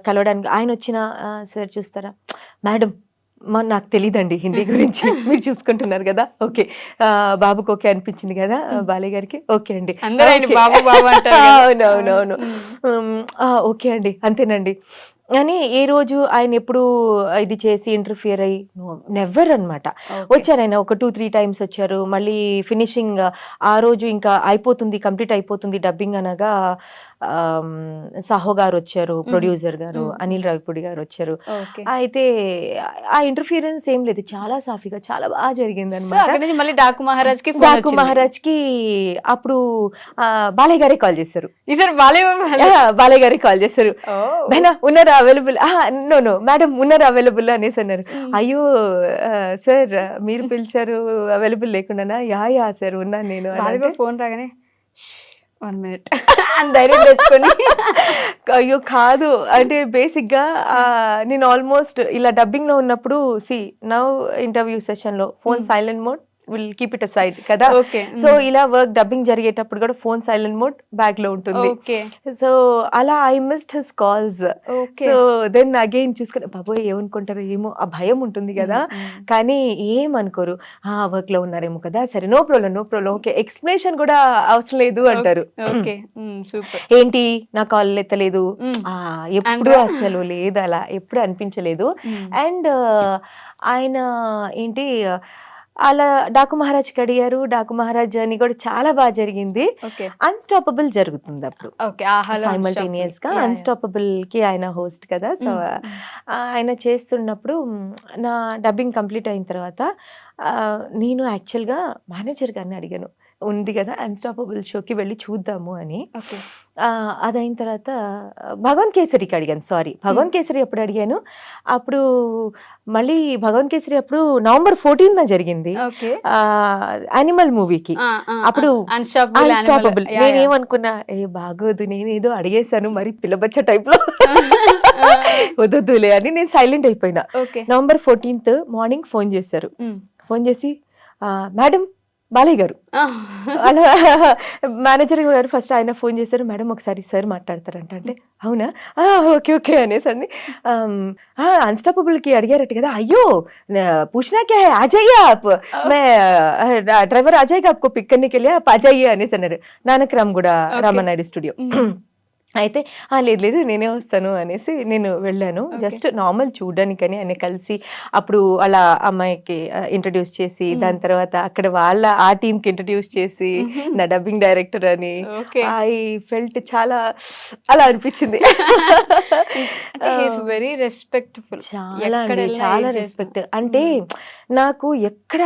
కలవడానికి, ఆయన వచ్చిన సార్ చూస్తారా మేడం, నాకు తెలియదండి హిందీ గురించి, మీరు చూసుకుంటున్నారు కదా, ఓకే బాబుకి ఓకే అనిపించింది కదా, బాలయ్య గారికి ఓకే అండి, అవునవునవును ఓకే అండి అంతేనండి అని. ఏ రోజు ఆయన ఎప్పుడు ఇది చేసి ఇంటర్ఫియర్ అయ్యి నెవర్ అనమాట. వచ్చారు ఆయన ఒక 2-3 టైమ్స్ వచ్చారు. మళ్ళీ ఫినిషింగ్ ఆ రోజు ఇంకా అయిపోతుంది, కంప్లీట్ అయిపోతుంది డబ్బింగ్ అనగా సాహో గారు వచ్చారు, ప్రొడ్యూసర్ గారు, అనిల్ రావిపూడి గారు వచ్చారు. అయితే ఆ ఇంటర్ఫియరెన్స్ ఏం లేదు, చాలా సాఫీగా చాలా బాగా జరిగింది అనమాట. డాకు మహారాజ్ కి అప్పుడు బాలయ్య గారే కాల్ చేశారు, బాలయ్య గారే కాల్ చేశారు, బైనా ఉన్నారా అవైలబుల్? నో మేడం ఉన్నారా అవైలబుల్ అనేసి అన్నారు. అయ్యో సార్ మీరు పిలిచారు, అవైలబుల్ లేకుండా? యా సార్ ఉన్నాను నేను. ఫోన్ రాగానే 1 minute అని ధైర్యం తెచ్చుకొని, అయ్యో కాదు అంటే బేసిక్ గా నేను ఆల్మోస్ట్ ఇలా డబ్బింగ్ లో ఉన్నప్పుడు నౌ ఇంటర్వ్యూ సెషన్ లో phone silent mode, will keep it aside కదా. Okay. సో ఇలా వర్క్ డబ్బింగ్ జరిగేటప్పుడు కూడా ఫోన్ సైలెంట్ మోడ్ బ్యాగ్ లో ఉంటుంది. Okay. సో అలా I missed his calls. Okay. So then again చూసుకుని బాబోయ్ ఏమనుకుంటారు ఏమో ఆ భయం ఉంటుంది కదా, కానీ ఏమనుకోరు, వర్క్ లో ఉన్నారేమో కదా, సరే నో ప్రాబ్లం ఓకే, ఎక్స్ప్లెనేషన్ కూడా అవసరం లేదు అంటారు. Okay, super. ఏంటి నా కాల్ ఎత్తలేదు, ఎప్పుడు అసలు లేదు, అలా ఎప్పుడు అనిపించలేదు. అండ్ ఆయన ఏంటి అలా డాకు మహారాజ్కి అడిగారు, డాకు మహారాజ్ జర్నీ కూడా చాలా బాగా జరిగింది. ఓకే, అన్స్టాపబుల్ జరుగుతుంది అప్పుడు ఓకే, సైమల్టేనియస్ గా. అన్స్టాపబుల్ కి ఆయన హోస్ట్ కదా, సో ఆయన చేస్తున్నప్పుడు నా డబ్బింగ్ కంప్లీట్ అయిన తర్వాత నేను యాక్చువల్గా మేనేజర్ గారిని అడిగాను, ఉంది కదా అన్స్టాపబుల్ షోకి వెళ్ళి చూద్దాము అని. ఓకే, అదైన తర్వాత భగవంత్ కేసరికి అడిగాను, సారీ భగవంత్ కేసరి అప్పుడు అడిగాను. అప్పుడు మళ్ళీ భగవంత్ కేసరి అప్పుడు November 14th జరిగింది, ఓకే, యానిమల్ మూవీకి. అప్పుడు అన్స్టాపబుల్ నేనేమనుకున్నా, బాగోదు, నేనేదో అడిగేశాను మరి పిల్లబచ్చ టైప్ లో, వద్దులే అని నేను సైలెంట్ అయిపోయినా. November 14th మార్నింగ్ ఫోన్ చేశారు. ఫోన్ చేసి మేడం బాలయ్య గారు, అలా మేనేజర్ గారు ఫస్ట్ ఆయన ఫోన్ చేశారు, మేడం ఒకసారి సార్ మాట్లాడతారంట అంటే, అవునా ఓకే ఓకే అనేసి అండి. అన్స్టాపబుల్ కి అడిగారట కదా, అయ్యో పూछना क्या है आ जाइए आप, मैं ड्राइवर आ जाएगा आपको पिक करने के लिए, आप आ जाइए అనేసి అన్నారు. నానక్రామ్ కూడా రామనాయుడు స్టూడియో. అయితే లేదు నేనే వస్తాను అనేసి నేను వెళ్ళాను. జస్ట్ నార్మల్ చూడడానికని ఆయన కలిసి అప్పుడు అలా అమ్మాయికి ఇంట్రడ్యూస్ చేసి, దాని తర్వాత అక్కడ వాళ్ళ ఆ టీమ్ కి ఇంట్రడ్యూస్ చేసి నా డబ్బింగ్ డైరెక్టర్ అని, ఐ ఫెల్ట్ చాలా అలా అనిపించింది. వెరీ రెస్పెక్ట్ఫుల్, చాలా అండి, చాలా రెస్పెక్ట్. అంటే నాకు ఎక్కడ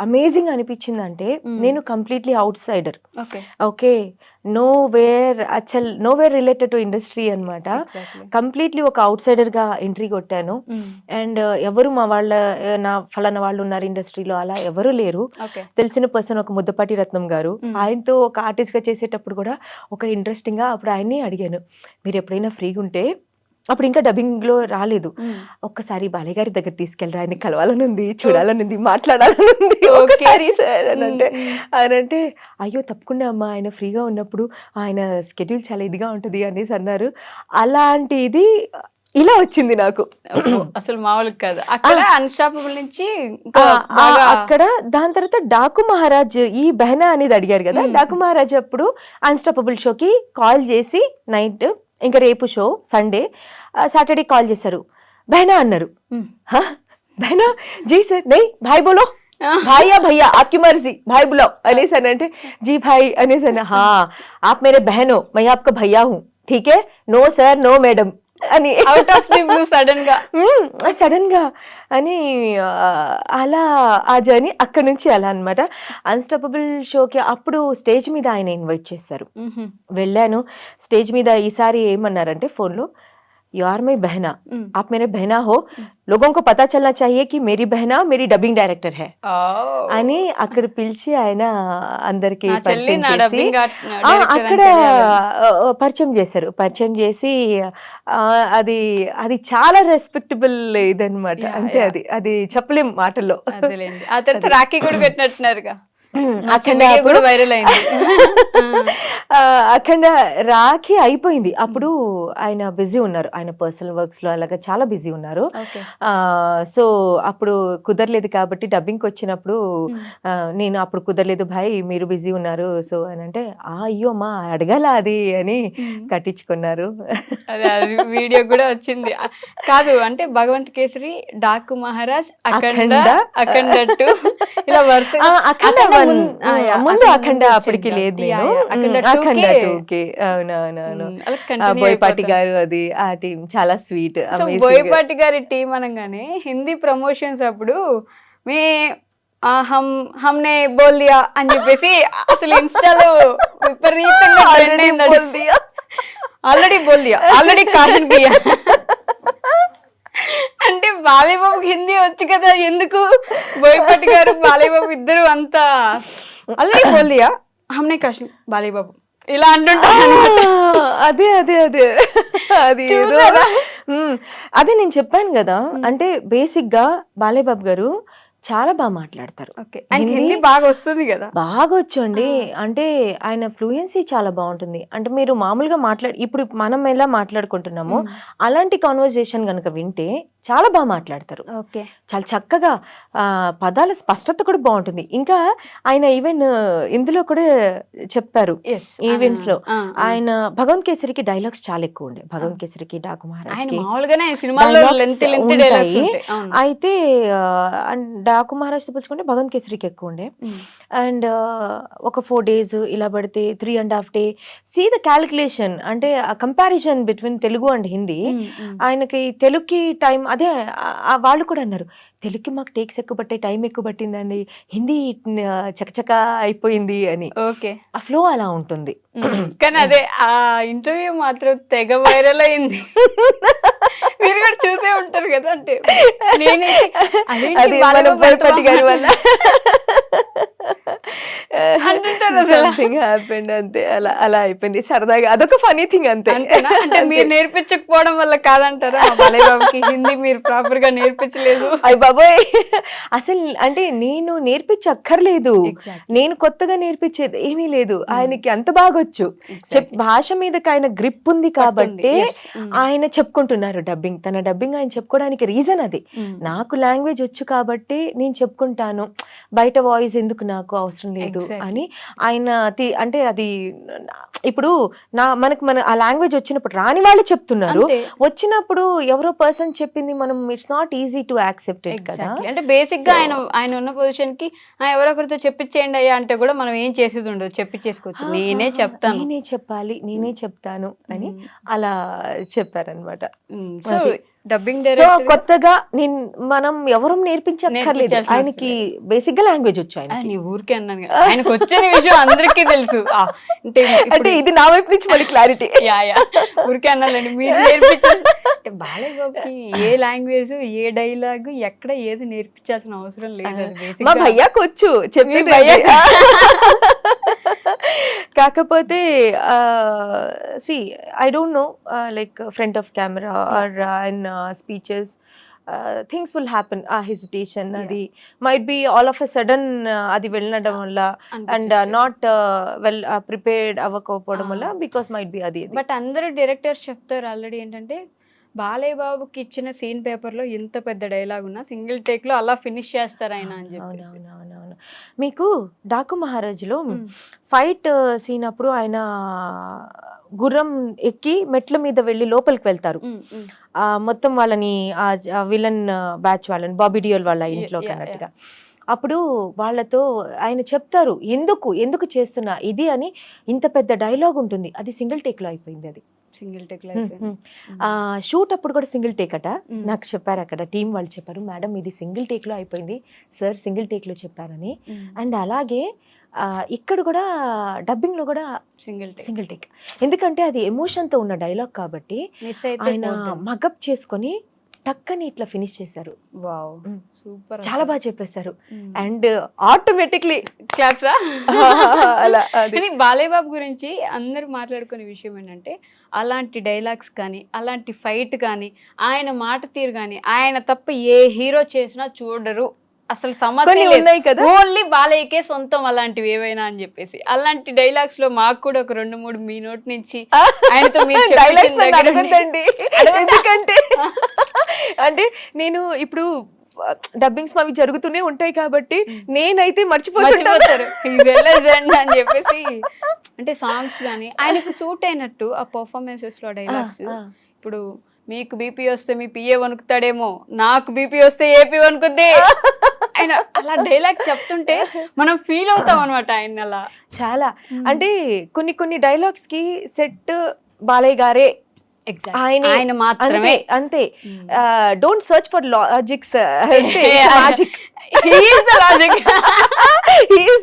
అమేజింగ్ అనిపించింది అంటే, నేను completely out cider, okay, nowhere related to industry అన్నమాట. కంప్లీట్లీ ఒక అవుట్ సైడర్ గా ఎంట్రీ కొట్టాను. అండ్ ఎవరు మా వాళ్ళ నా ఫలానా వాళ్ళు ఉన్నారు ఇండస్ట్రీలో అలా ఎవరు లేరు. తెలిసిన పర్సన్ ఒక ముద్దపాటి రత్నం గారు, ఆయనతో ఒక ఆర్టిస్ట్ గా చేసేటప్పుడు కూడా ఒక ఇంట్రెస్టింగ్ గా అప్పుడు ఆయన్ని అడిగాను, మీరు ఎప్పుడైనా ఫ్రీగా ఉంటే, అప్పుడు ఇంకా డబ్బింగ్ లో రాలేదు, ఒక్కసారి బాలయ్య గారి దగ్గర తీసుకెళ్ళరా, ఆయన కలవాలనుంది, చూడాలనుంది, మాట్లాడాలనుంది ఒకసారి సార్ అని అంటే, ఆయన అంటే అయ్యో తప్పకుండా అమ్మా, ఆయన ఫ్రీగా ఉన్నప్పుడు ఆయన స్కెడ్యూల్ చాలా ఇదిగా ఉంటది అనేసి అన్నారు. అలాంటి ఇది ఇలా వచ్చింది నాకు, అసలు మామూలు కాదు. అక్కడ అన్స్టాపబుల్ నుంచి అక్కడ దాని తర్వాత డాకు మహారాజ్ ఈ బెహనా అనేది అడిగారు కదా, డాకు మహారాజ్ అప్పుడు అన్స్టాపబుల్ షోకి కాల్ చేసి నైట్, ఇంకా రేపు షో సండే, సాటర్డే కాల్ చేశారు, బహనా అన్నారు. బహనా జీ సార్ నై భాయ్ బోలో, భాయ్యా భయ్యా ఆప్కి మర్జీ భాయ్ బులాओ అనేసి అని అంటే, జీ భాయ్ అనేసి అన్న, హా ఆప్ మేరే బహన్ హో మై ఆప్కా భయ్యా హూ, ఠీక్ హై, నో సార్ నో మేడం అని out of the blue sudden గా అని, అలా ఆ జర్నీ అక్కడ నుంచి అలా అన్నమాట. అన్స్టాపబుల్ షోకి అప్పుడు స్టేజ్ మీద ఆయన ఇన్వైట్ చేశారు, వెళ్ళాను. స్టేజ్ మీద ఈసారి ఏమన్నారంటే ఫోన్లో, यू आर माई बहना, आप मेरे बहना हो, लोगों को पता चलना चाहिए कि मेरी बहना मेरी डबिंग डायरेक्टर है అని అక్కడ పిలిచి ఆయన అందరికి పరిచయం చేసి, అక్కడ పరిచయం చేశారు. పరిచయం చేసి అది అది చాలా రెస్పెక్టబుల్ ఇదన్నమాట. అంటే అది చెప్పలేం మాటల్లో. ఆ తర్వాత రాఖీ కూడా పెట్టినట్టున్నారుగా, వైరల్ అయింది. అఖండ రాఖీ అయిపోయింది, అప్పుడు ఆయన బిజీ ఉన్నారు, ఆయన పర్సనల్ వర్క్స్ లో అలాగా చాలా బిజీ ఉన్నారు. సో అప్పుడు కుదరలేదు కాబట్టి డబ్బింగ్ వచ్చినప్పుడు నేను అప్పుడు కుదరలేదు భాయ్ మీరు బిజీ ఉన్నారు సో అని అంటే, అయ్యో మా అడగాల అది అని కట్టించుకున్నారు. వీడియో కూడా వచ్చింది కాదు అంటే, భగవంత్ కేసరి, డాకు మహారాజ్, అఖండ, అఖండ 2 ఇలా వరుస. ముందు అఖండ అప్పటికి లేదు, నేను అఖండ 2కి. అవునవునవును, బోయపాటి గారు అది ఆ టీం చాలా స్వీట్. బోయపాటి గారి టీం అనగానే హిందీ ప్రమోషన్స్ అప్పుడు మే హమ్నే బోల్ దియా అని చెప్పేసి అసలు ఇన్స్టాలో విపరీతంగా ఆల్రెడీ బోల్ దియా, ఆల్రెడీ కాటన్ దియా అంటే బాలయ్య బాబుకి హిందీ వచ్చు కదా, ఎందుకు బోయపాటి గారు బాలయ్య బాబు ఇద్దరు అంతా ఆల్రెడీ బోల్ దియా హమ్నే కాశీ బాలయ్య బాబు ఇలా అంటుంటారు. అదే అదే అదే అది అదే నేను చెప్పాను కదా. అంటే బేసిక్ గా బాలయ్య బాబు గారు చాలా బాగా మాట్లాడతారు. ఓకే, హిందీ బాగా వస్తుంది కదా. బాగా వచ్చండి. అంటే ఆయన ఫ్లూయెన్సీ చాలా బాగుంటుంది. అంటే మీరు మామూలుగా ఇప్పుడు మనం ఎలా మాట్లాడుకుంటున్నామో అలాంటి కాన్వర్జేషన్ కనుక వింటే చాలా బాగా మాట్లాడతారు. ఓకే, చాలా చక్కగా పదాల స్పష్టత కూడా బాగుంటుంది. ఇంకా ఆయన ఈవెన్ ఇందులో కూడా చెప్పారు ఈవెంట్స్ లో, ఆయన భగవంత్ కేసరికి డైలాగ్స్ చాలా ఎక్కువ ఉండే. భగవంత్ కేసరికి, డాకు మహారాజ్ అయితే డాకు మహారాజ్ తో పోల్చుకుంటే భగవంత్ కేసరికి ఎక్కువ ఉండే. అండ్ ఒక 4 days ఇలా పడితే 3.5 days. సీ ద క్యాలిక్యులేషన్, అంటే comparison between Telugu and Hindi. ఆయనకి తెలుగుకి టైం అదే వాళ్ళు కూడా అన్నారు, తెలుగుకి మాకు టేక్స్ ఎక్కువ పట్టాయి, టైం ఎక్కువ పట్టిందండి, హిందీ చకచకా అయిపోయింది అని. ఓకే, ఆ ఫ్లో అలా ఉంటుంది. కానీ అదే ఆ ఇంటర్వ్యూ మాత్రం తెగ వైరల్ అయింది. మీరు కూడా చూసే ఉంటారు కదా. అంటే అది మన బోయపాటి గారి వల్ల అంతే, అలా అలా అయిపోయింది సరదాగా. అదొక ఫనీ థింగ్ అంతే. అంటే మీరు నేర్పించకపోవడం వల్ల కాదంటారా బాలయ్యబాబుకి హిందీ మీరు ప్రాపర్ గా నేర్పించలేదు? అయ్య బాబోయ్, అసలు అంటే నేను నేర్పించక్కర్లేదు, నేను కొత్తగా నేర్పించేది ఏమీ లేదు. ఆయనకి అంత బాగొచ్చు, భాష మీదకి ఆయన గ్రిప్ ఉంది కాబట్టి ఆయన చెప్పుకుంటున్నారు డబ్బింగ్. తన డబ్బింగ్ ఆయన చెప్పుకోవడానికి రీజన్ అది. నాకు లాంగ్వేజ్ వచ్చు కాబట్టి నేను చెప్పుకుంటాను, బయట వాయిస్ ఎందుకు నాకు అవసరం లేదు అని ఆయన అంటే అది ఇప్పుడు మన ఆ లాంగ్వేజ్ వచ్చినప్పుడు రాని వాళ్ళు చెప్తున్నారు, వచ్చినప్పుడు ఎవరో పర్సన్ చెప్పింది మనం it's not easy to accept it కదా. అంటే బేసిక్ గా ఆయన ఉన్న పొజిషన్ కి ఎవరొకరితో చెప్పించేయండి అయ్యా అంటే కూడా మనం ఏం చేసేది ఉండదు, చెప్పించేసుకోవచ్చు. నేనే చెప్తాను, నేనే చెప్పాలి, నేనే చెప్తాను అని అలా చెప్పారనమాట. డబ్బింగ్ కొత్తగా మనం ఎవరు నేర్పించక్కర్లేదు, ఆయనకి బేసిక్ గా లాంగ్వేజ్ వచ్చు. ఆయన ఊరికే అన్నాను కదా, ఆయనకు వచ్చిన విషయం అందరికీ తెలుసు. అంటే ఇది నా వైపు నుంచి మళ్ళీ క్లారిటీ. ఊరికే అన్నానండి, మీరు నేర్పించాల్సి అంటే బాలయ్య బాబుకి ఏ లాంగ్వేజ్, ఏ డైలాగ్, ఎక్కడ ఏది నేర్పించాల్సిన అవసరం లేదు. మా భయ్యాకు వచ్చు చెప్పి, కాకపోతే see I don't know like front of camera or in speeches things will happen. ఆ హెసిటేషన్ అది might be all of a sudden అది వెళ్ళడం వల్ల అండ్ నాట్ వెల్ ప్రిపేర్డ్ అవ్వకపోవడం వల్ల, బికాస్ మైట్ బి అది. బట్ అందరూ డైరెక్టర్స్ చెప్తారు ఆల్రెడీ ఏంటంటే బాలయ్య బాబుకి ఇచ్చిన సీన్ పేపర్ లో ఎంత పెద్ద డైలాగ్ ఉన్నా సింగిల్ టేక్ లో అలా ఫినిష్ చేస్తారు ఆయన అని చెప్పి. అవునవునవును. మీకు డాకు మహారాజ్లో ఫైట్ సీన్ అప్పుడు ఆయన గుర్రం ఎక్కి మెట్ల మీద వెళ్ళి లోపలికి వెళ్తారు, మొత్తం వాళ్ళని విలన్ బ్యాచ్ వాళ్ళని, బాబీ డియోల్ వాళ్ళ ఇంట్లోకి అన్నట్టుగా. అప్పుడు వాళ్ళతో ఆయన చెప్తారు ఎందుకు చేస్తున్నా ఇది అని. ఇంత పెద్ద డైలాగ్ ఉంటుంది, అది సింగిల్ టేక్ లో అయిపోయింది. అది సింగిల్ టేక్ లో షూట్ అప్పుడు కూడా సింగిల్ టేక్ అట. నాకు చెప్పారు అక్కడ టీం వాళ్ళు చెప్పారు, మేడం ఇది సింగిల్ టేక్ లో అయిపోయింది సార్, సింగిల్ టేక్ లో చెప్పారని. అండ్ అలాగే ఇక్కడ కూడా డబ్బింగ్ లో కూడా సింగిల్ టేక్, ఎందుకంటే అది ఎమోషన్ తో ఉన్న డైలాగ్ కాబట్టి ఆయన మగప్ చేసుకొని టక్కని ఇట్లా ఫినిష్ చేశారు. వావ్, సూపర్, చాలా బాగా చెప్పేశారు. And automatically claps. కానీ బాలయ్య బాబు గురించి అందరూ మాట్లాడుకునే విషయం ఏంటంటే అలాంటి డైలాగ్స్ కానీ, అలాంటి ఫైట్ కానీ, ఆయన మాట తీరు కానీ, ఆయన తప్ప ఏ హీరో చేసినా చూడరు, అసలు సమస్య లేదు, ఓన్లీ బాలయ్యకే సొంతం అలాంటివి ఏవైనా అని చెప్పేసి. అలాంటి డైలాగ్స్ లో మాకు కూడా ఒక 2-3 మీ నోటి నుంచి ఆయనతో మీరు ఎందుకంటే అంటే నేను ఇప్పుడు డబ్బింగ్స్ అవి జరుగుతూనే ఉంటాయి కాబట్టి నేనైతే మర్చిపోతారు అని చెప్పేసి. అంటే సాంగ్స్ కానీ ఆయనకు సూట్ అయినట్టు ఆ పర్ఫార్మెన్సెస్ లో డైలాగ్స్, ఇప్పుడు మీకు బీపీ వస్తే మీ పిఏ వణుకుతాడేమో, నాకు బీపీ వస్తే ఏపీ వణుకుద్ది, ఆయన అలా డైలాగ్ చెప్తుంటే మనం ఫీల్ అవుతాం అనమాట. ఆయన అలా చాలా అంటే కొన్ని డైలాగ్స్ కి సెట్ బాలయ్య గారే, ఆయన మాత్రమే, అంతే. Don't search for logics, magic, he is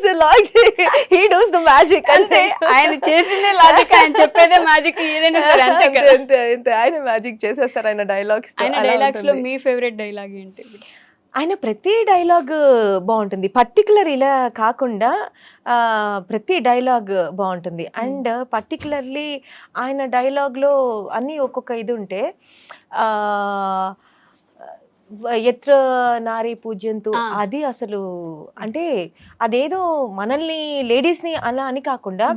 the logic, he does the magic. అంతే, ఆయన చేసిందే లాజిక్, ఆయన చెప్పేదే మ్యాజిక్, ఏదైనా సరే అంతే అంతే ఆయన మ్యాజిక్ చేసేస్తారు ఆయన డైలాగ్స్. ఆయన డైలాగ్స్ లో మీ ఫేవరెట్ డైలాగ్ ఏంటి? ఆయన ప్రతి డైలాగ్ బాగుంటుంది, పర్టికులర్ ఇలా కాకుండా ప్రతి డైలాగ్ బాగుంటుంది. అండ్ పర్టికులర్లీ ఆయన డైలాగ్లో అన్నీ ఒక్కొక్క ఇది ఉంటే ఎత్ర నారీ పూజ్యంతు అది అసలు అంటే అదేదో మనల్ని లేడీస్ ని అలా అని కాకుండా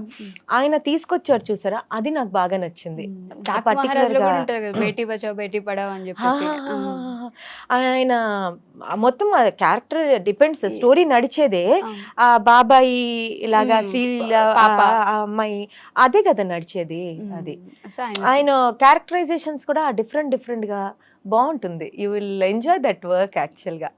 ఆయన తీసుకొచ్చారు చూసారా, అది నాకు బాగా నచ్చింది. మహారాజ్ లో కూడా ఉంటది కదా, బేటీ బచావ్ బేటీ పడావ్ అని చెప్పేసి. ఆయన మొత్తం క్యారెక్టర్ డిపెండ్స్, స్టోరీ నడిచేదే ఆ బాబాయి లాగా శ్రీల ఆ అమ్మాయి అదే కదా నడిచేది. అది ఆయన క్యారెక్టరైజేషన్స్ కూడా డిఫరెంట్ గా బాగుంటుంది. You will enjoy that work actual గా.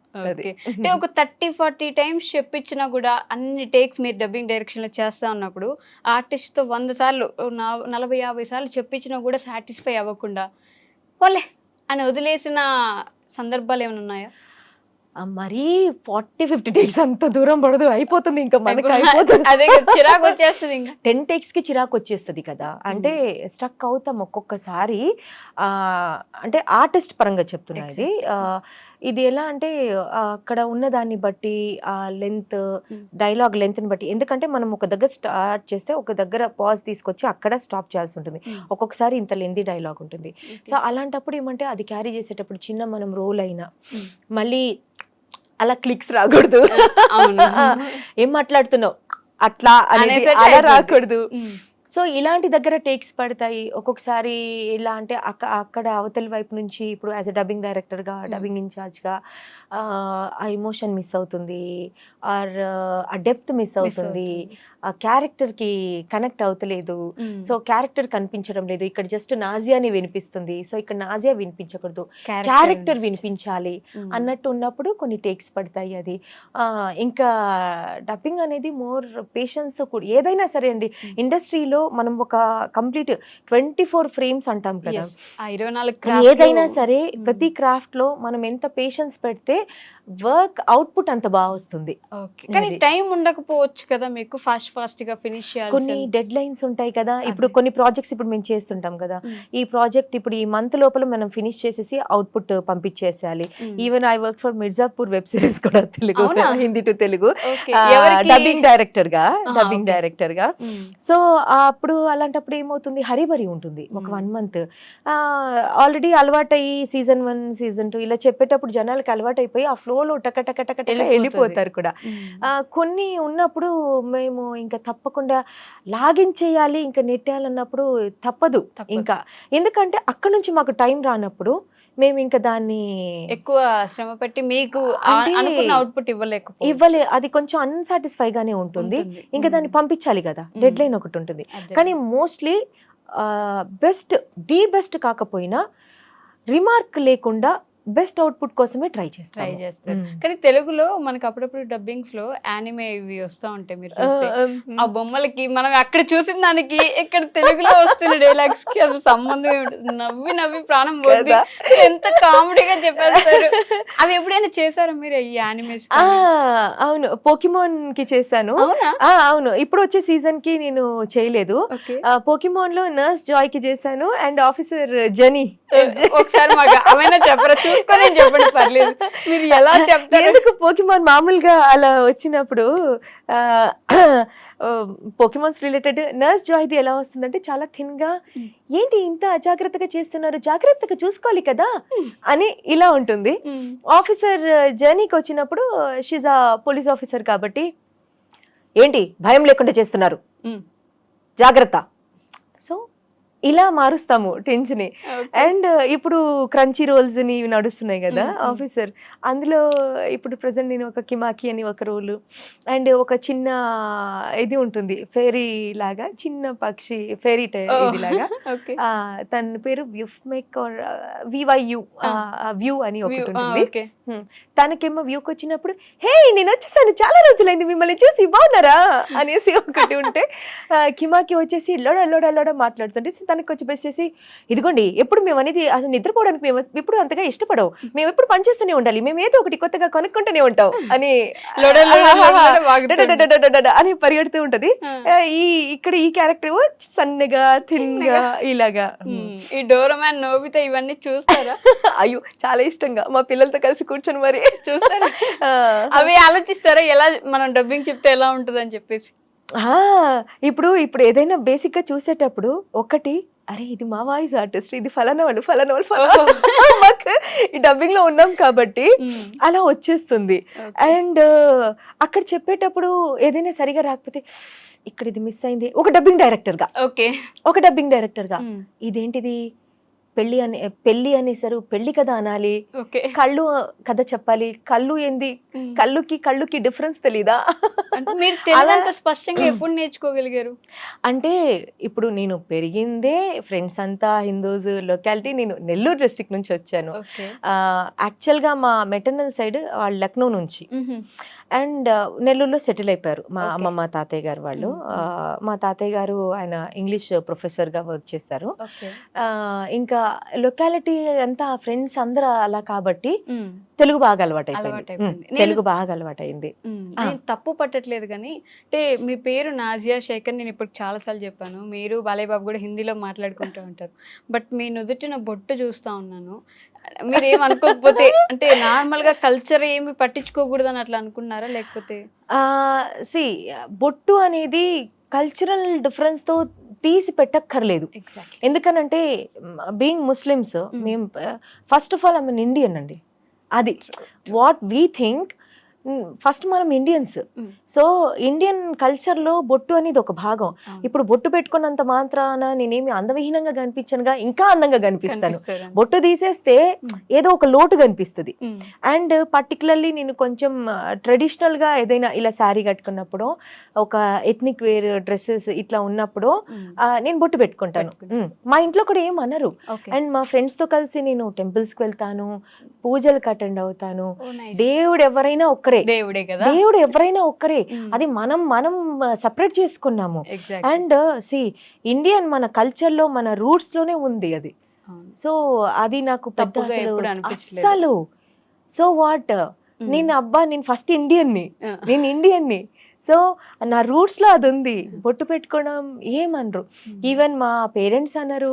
అంటే ఒక 30-40 టైమ్స్ చెప్పించినా కూడా అన్ని టేక్స్ మీరు డబ్బింగ్ డైరెక్షన్ లో చేస్తా ఉన్నప్పుడు ఆర్టిస్ట్ తో 100 సార్లు 40-50 సార్లు చెప్పించినా కూడా సాటిస్ఫై అవ్వకుండా పోలే అని వదిలేసిన సందర్భాలు ఏమైనా ఉన్నాయా? మరీ 40-50 టేక్స్ అంత దూరం పడదు, అయిపోతుంది ఇంకా మనకి అయిపోతుంది. అదే చిరాకు వచ్చేస్తుంది, ఇంకా 10 టేక్స్ కి చిరాకు వచ్చేస్తుంది కదా. అంటే స్టక్ అవుతాం ఒక్కొక్కసారి. అంటే ఆర్టిస్ట్ పరంగా చెప్తున్నా ఇది. ఇది ఎలా అంటే అక్కడ ఉన్న దాన్ని బట్టి ఆ లెంత్, డైలాగ్ లెంత్ని బట్టి, ఎందుకంటే మనం ఒక దగ్గర స్టార్ట్ చేస్తే ఒక దగ్గర పాజ్ తీసుకొచ్చి అక్కడ స్టాప్ చేయాల్సి ఉంటుంది. ఒక్కొక్కసారి ఇంత లెంతీ డైలాగ్ ఉంటుంది. సో అలాంటప్పుడు ఏమంటే అది క్యారీ చేసేటప్పుడు చిన్న మనం రోల్ అయినా మళ్ళీ అలా క్లిక్స్ రాకూడదు. ఏం మాట్లాడుతున్నావు అట్లా అనేది అలా రాకూడదు. సో ఇలాంటి దగ్గర టేక్స్ పడతాయి ఒక్కొక్కసారి. ఎలా అంటే అక్కడ అవతల వైపు నుంచి ఇప్పుడు యాజ్ అ డబ్బింగ్ డైరెక్టర్గా, డబ్బింగ్ ఇన్ఛార్జ్గా ఆ ఎమోషన్ మిస్ అవుతుంది, ఆర్ ఆ డెప్త్ మిస్ అవుతుంది, ఆ క్యారెక్టర్కి కనెక్ట్ అవుతలేదు. సో క్యారెక్టర్ కనిపించడం లేదు. ఇక్కడ జస్ట్ నాజియాని వినిపిస్తుంది, సో ఇక్కడ నాజియా వినిపించకూడదు, క్యారెక్టర్ వినిపించాలి అన్నట్టు ఉన్నప్పుడు కొన్ని టేక్స్ పడతాయి. అది ఇంకా డబ్బింగ్ అనేది మోర్ పేషెన్స్ కూడా. ఏదైనా సరే అండి, ఇండస్ట్రీలో మనం ఒక కంప్లీట్ 24 ఫ్రేమ్స్ అంటాం కదా, ఏదైనా సరే ప్రతి క్రాఫ్ట్ లో మనం ఎంత పేషెన్స్ పెడితే వర్క్ అవుట్పుట్ అంత బాగా వస్తుంది. కానీ టైం ఉండకపోవచ్చు కదా మీకు, ఫాస్ట్ గా ఫినిష్ చేయాలి. కొన్ని డెడ్ లైన్స్ ఉంటాయి కదా. ఇప్పుడు కొన్ని ప్రాజెక్ట్స్ ఇప్పుడు మేము చేస్తుంటాం కదా, ఈ ప్రాజెక్ట్ ఇప్పుడు ఈ మంత్ లోపల మనం ఫినిష్ చేసేసి అవుట్పుట్ పంపించేసేయాలి. Even I work for Mirzapur web series కూడా, Telugu Hindi to Telugu, dubbing director గా. సో అప్పుడు అలాంటప్పుడు ఏమవుతుంది, హరిబరి ఉంటుంది ఒక 1 month. ఆల్రెడీ అలవాటయ్యి సీజన్ 1 సీజన్ 2 ఇలా చెప్పేటప్పుడు జనాలకి అలవాటు అయిపోయి ఆ ఫ్లోలో టక వెళ్ళిపోతారు కూడా. కొన్ని ఉన్నప్పుడు మేము ఇంకా తప్పకుండా లాగించేయాలి, ఇంకా నెట్టేయాలన్నప్పుడు తప్పదు ఇంకా. ఎందుకంటే అక్కడ నుంచి మాకు టైం రానప్పుడు మేము ఇంకా దాన్ని ఎక్కువ శ్రమ పెట్టి మీకు అవుట్పుట్ అది కొంచెం అన్సాటిస్ఫై గానే ఉంటుంది. ఇంకా దాన్ని పంపించాలి కదా, డెడ్ లైన్ ఒకటి ఉంటుంది. కానీ మోస్ట్లీ బెస్ట్ కాకపోయినా రిమార్క్ లేకుండా బెస్ట్ అవుట్పుట్ కోసమే ట్రై చేస్తారు. కానీ తెలుగులో మనకి అప్పుడప్పుడు డబ్బింగ్స్ లో యానిమే ఇవి వస్తూ ఉంటాయి, మీరు చూస్తే ఆ బొమ్మలకి మనం అక్కడ చూసిన దానికి ఇక్కడ తెలుగులో వస్తున్న డైలాగ్స్ కి అసలు సంబంధం ఏమిటి? నవ్వి ప్రాణం పోతుంది, ఎంత కామెడీగా చెప్పేస్తారు. అవి ఎప్పుడైనా చేశారా మీరు ఈ యానిమేస్? అవును, పోకిమోన్ కి చేశాను. అవును, ఇప్పుడు వచ్చే సీజన్ కి నేను చేయలేదు. పోకిమోన్ లో నర్స్ జాయ్ కి చేశాను అండ్ ఆఫీసర్ జెనీ. ఒకసారి మాకు అవైనా చెప్పరా, చూసుకొని చెప్పండి పర్లేదు. మీరు ఎలా చెప్తారు? ఎందుకు పోకిమాన్ మామూలుగా అలా వచ్చినప్పుడు పోకిమాన్స్ రిలేటెడ్ నర్స్ జాయ్ది ఎలా వస్తుందంటే చాలా థిన్ గా, ఏంటి ఇంత అజాగ్రత్తగా చేస్తున్నారు, జాగ్రత్తగా చూసుకోవాలి కదా అని ఇలా ఉంటుంది. ఆఫీసర్ జర్నీకి వచ్చినప్పుడు షీజ్ ఆ పోలీస్ ఆఫీసర్ కాబట్టి, ఏంటి భయం లేకుండా చేస్తున్నారు, జాగ్రత్త. సో ఇలా మారుస్తాము టెన్స్ ని. అండ్ ఇప్పుడు క్రంచీ రోల్స్ ని నడుస్తున్నాయి కదా ఆఫీసర్, అందులో ఇప్పుడు ప్రెసెంట్ నేను ఒక కిమాకి అని ఒక రోలు, అండ్ ఒక చిన్న ఇది ఉంటుంది ఫెయిరీ లాగా, చిన్న పక్షి ఫెయిరీ ఇది లాగా, తన పేరు వ్యూఫ్మెక్ ఆర్ వివైయు వ్యూ అని ఒకటి ఉంటుంది. తనకేమో వ్యూకి వచ్చినప్పుడు, హే నేను వచ్చేసాను, చాలా రోజులైంది మిమ్మల్ని చూసి, బాగున్నారా అనేసి ఒకటి ఉంటే, కిమాకి వచ్చేసి లోడ మాట్లాడుతుంటే తనకి వచ్చి బెస్ట్ చేసి, ఇదిగోండి ఎప్పుడు మేము అనేది అసలు నిద్రపోవడానికి మేము ఎప్పుడు అంతగా ఇష్టపడవు, మేము ఎప్పుడు పనిచేస్తూనే ఉండాలి, మేము ఏదో ఒకటి కొత్తగా కొనుక్కుంటూనే ఉంటాం అని అని పరిగెడుతూ ఉంటది. ఇక్కడ ఈ క్యారెక్టర్ సన్నగా థిన్గా ఇలాగా. ఈ డోరామాన్, నోబితా ఇవన్నీ చూస్తారా? అయ్యో చాలా ఇష్టంగా మా పిల్లలతో కలిసి కూర్చొని మరి చూస్తారా. అవి ఆలోచిస్తారా ఎలా మనం డబ్బింగ్ చెప్తే ఎలా ఉంటుంది అని చెప్పేసి? ఇప్పుడు ఏదైనా బేసిక్ గా చూసేటప్పుడు ఒకటి అరే ఇది మా వాయిస్ ఆర్టిస్ట్, ఇది ఫలానా వాళ్ళు మాకు ఈ డబ్బింగ్ లో ఉన్నాం కాబట్టి అలా వచ్చేస్తుంది. అండ్ అక్కడ చెప్పేటప్పుడు ఏదైనా సరిగా రాకపోతే ఇక్కడ ఇది మిస్ అయింది, ఒక డబ్బింగ్ డైరెక్టర్ గా ఇదేంటిది పెళ్లి అనేసారు, పెళ్లి కదా అనాలి, కళ్ళు కథ చెప్పాలి, కళ్ళు ఏంది, కళ్ళుకి డిఫరెన్స్ తెలీదా? మీరు తెలుగు స్పష్టంగా ఎప్పుడు నేర్చుకోగలిగారు? అంటే ఇప్పుడు నేను పెరిగిందే ఫ్రెండ్స్ అంతా హిందూస్ లొకాలిటీ, నేను నెల్లూరు డిస్ట్రిక్ట్ నుంచి వచ్చాను. యాక్చువల్ గా మా మెటర్నల్ సైడ్ వాళ్ళు లక్నో నుంచి, అండ్ నెల్లూరులో సెటిల్ అయిపోయారు మా అమ్మమ్మ తాతయ్య గారు వాళ్ళు. మా తాతయ్య గారు ఆయన ఇంగ్లీష్ ప్రొఫెసర్ గా వర్క్ చేశారు. ఇంకా లొకాలిటీ అంతా ఫ్రెండ్స్ అందరూ అలా కాబట్టి తెలుగు బాగా అలవాటైంది. నేను తప్పు పట్టట్లేదు కానీ, అంటే మీ పేరు నాజియా శేఖర్, నేను ఇప్పుడు చాలా సార్లు చెప్పాను, మీరు బాలయ్య బాబు కూడా హిందీలో మాట్లాడుకుంటూ ఉంటారు. బట్ మీ నుదుటిన బొట్టు చూస్తా ఉన్నాను, మీరు ఏమనుకోకపోతే అంటే నార్మల్ గా కల్చర్ ఏమి పట్టించుకోకూడదు అని అట్లా అనుకున్నారా లేకపోతే? బొట్టు అనేది కల్చరల్ డిఫరెన్స్ తో తీసి పెట్టక్కర్లేదు. ఎందుకనంటే బీయింగ్ ముస్లిమ్స్ మేము first of all I'm Indian అండి. అది వాట్ వీ థింక్, ఫస్ట్ మనం ఇండియన్స్. సో ఇండియన్ కల్చర్ లో బొట్టు అనేది ఒక భాగం. ఇప్పుడు బొట్టు పెట్టుకున్నంత మాత్రాన నేనేమి అందవిహీనంగా కనిపించనుగా, ఇంకా అందంగా కనిపిస్తాను. బొట్టు తీసేస్తే ఏదో ఒక లోటు కనిపిస్తుంది. అండ్ పర్టికులర్లీ నేను కొంచెం ట్రెడిషనల్ గా ఏదైనా ఇలా శారీ కట్టుకున్నప్పుడు, ఒక ఎథ్నిక్ వేర్ డ్రెస్సెస్ ఇట్లా ఉన్నప్పుడు నేను బొట్టు పెట్టుకుంటాను. మా ఇంట్లో కూడా ఏం అనరు. అండ్ మా ఫ్రెండ్స్ తో కలిసి నేను టెంపుల్స్ కి వెళ్తాను, పూజలకు అటెండ్ అవుతాను. దేవుడు ఎవరైనా ఒక్కరే, దేవుడు ఎవరైనా ఒక్కరే, అది మనం సపరేట్ చేసుకున్నాము. అండ్ ఇండియన్ మన కల్చర్ లో మన రూట్స్ లోనే ఉంది అది. సో అది నాకు పెద్ద అసలు సో వాట్ నేను ఫస్ట్ ఇండియన్ని. సో నా రూట్స్ లో అది ఉంది. బొట్టు పెట్టుకోవడం ఏమనరు. ఈవెన్ మా పేరెంట్స్ అన్నారు,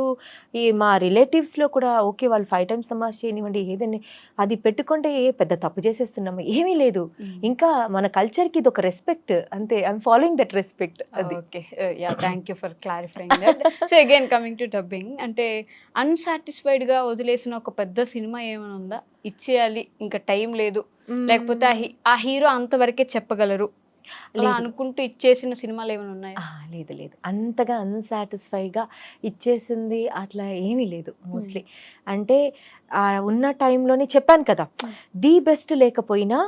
మా రిలేటివ్స్ లో కూడా ఓకే వాళ్ళు 5 times నమాజ్ చేయనివ్వండి, ఏదండి అది పెట్టుకుంటే పెద్ద తప్పు చేసేస్తున్నాము, ఏమీ లేదు. ఇంకా మన కల్చర్ కి ఇది ఒక రెస్పెక్ట్ అంతే. I'm following that respect. అది okay, yeah, thank you for clarifying that. So again coming to dubbing, అంటే అన్సాటిస్ఫైడ్ గా వదిలేసిన ఒక పెద్ద సినిమా ఏమైనా ఉందా? ఇచ్చేయాలి, ఇంకా టైం లేదు, లేకపోతే ఆ హీరో అంతవరకే చెప్పగలరు అలా అనుకుంటూ ఇచ్చేసిన సినిమాలు ఏమైనా ఉన్నాయా? లేదు, అంతగా అన్సాటిస్ఫైగా ఇచ్చేసింది అట్లా ఏమీ లేదు. మోస్ట్లీ అంటే ఉన్న టైంలోనే చెప్పాను కదా, ది బెస్ట్ లేకపోయినా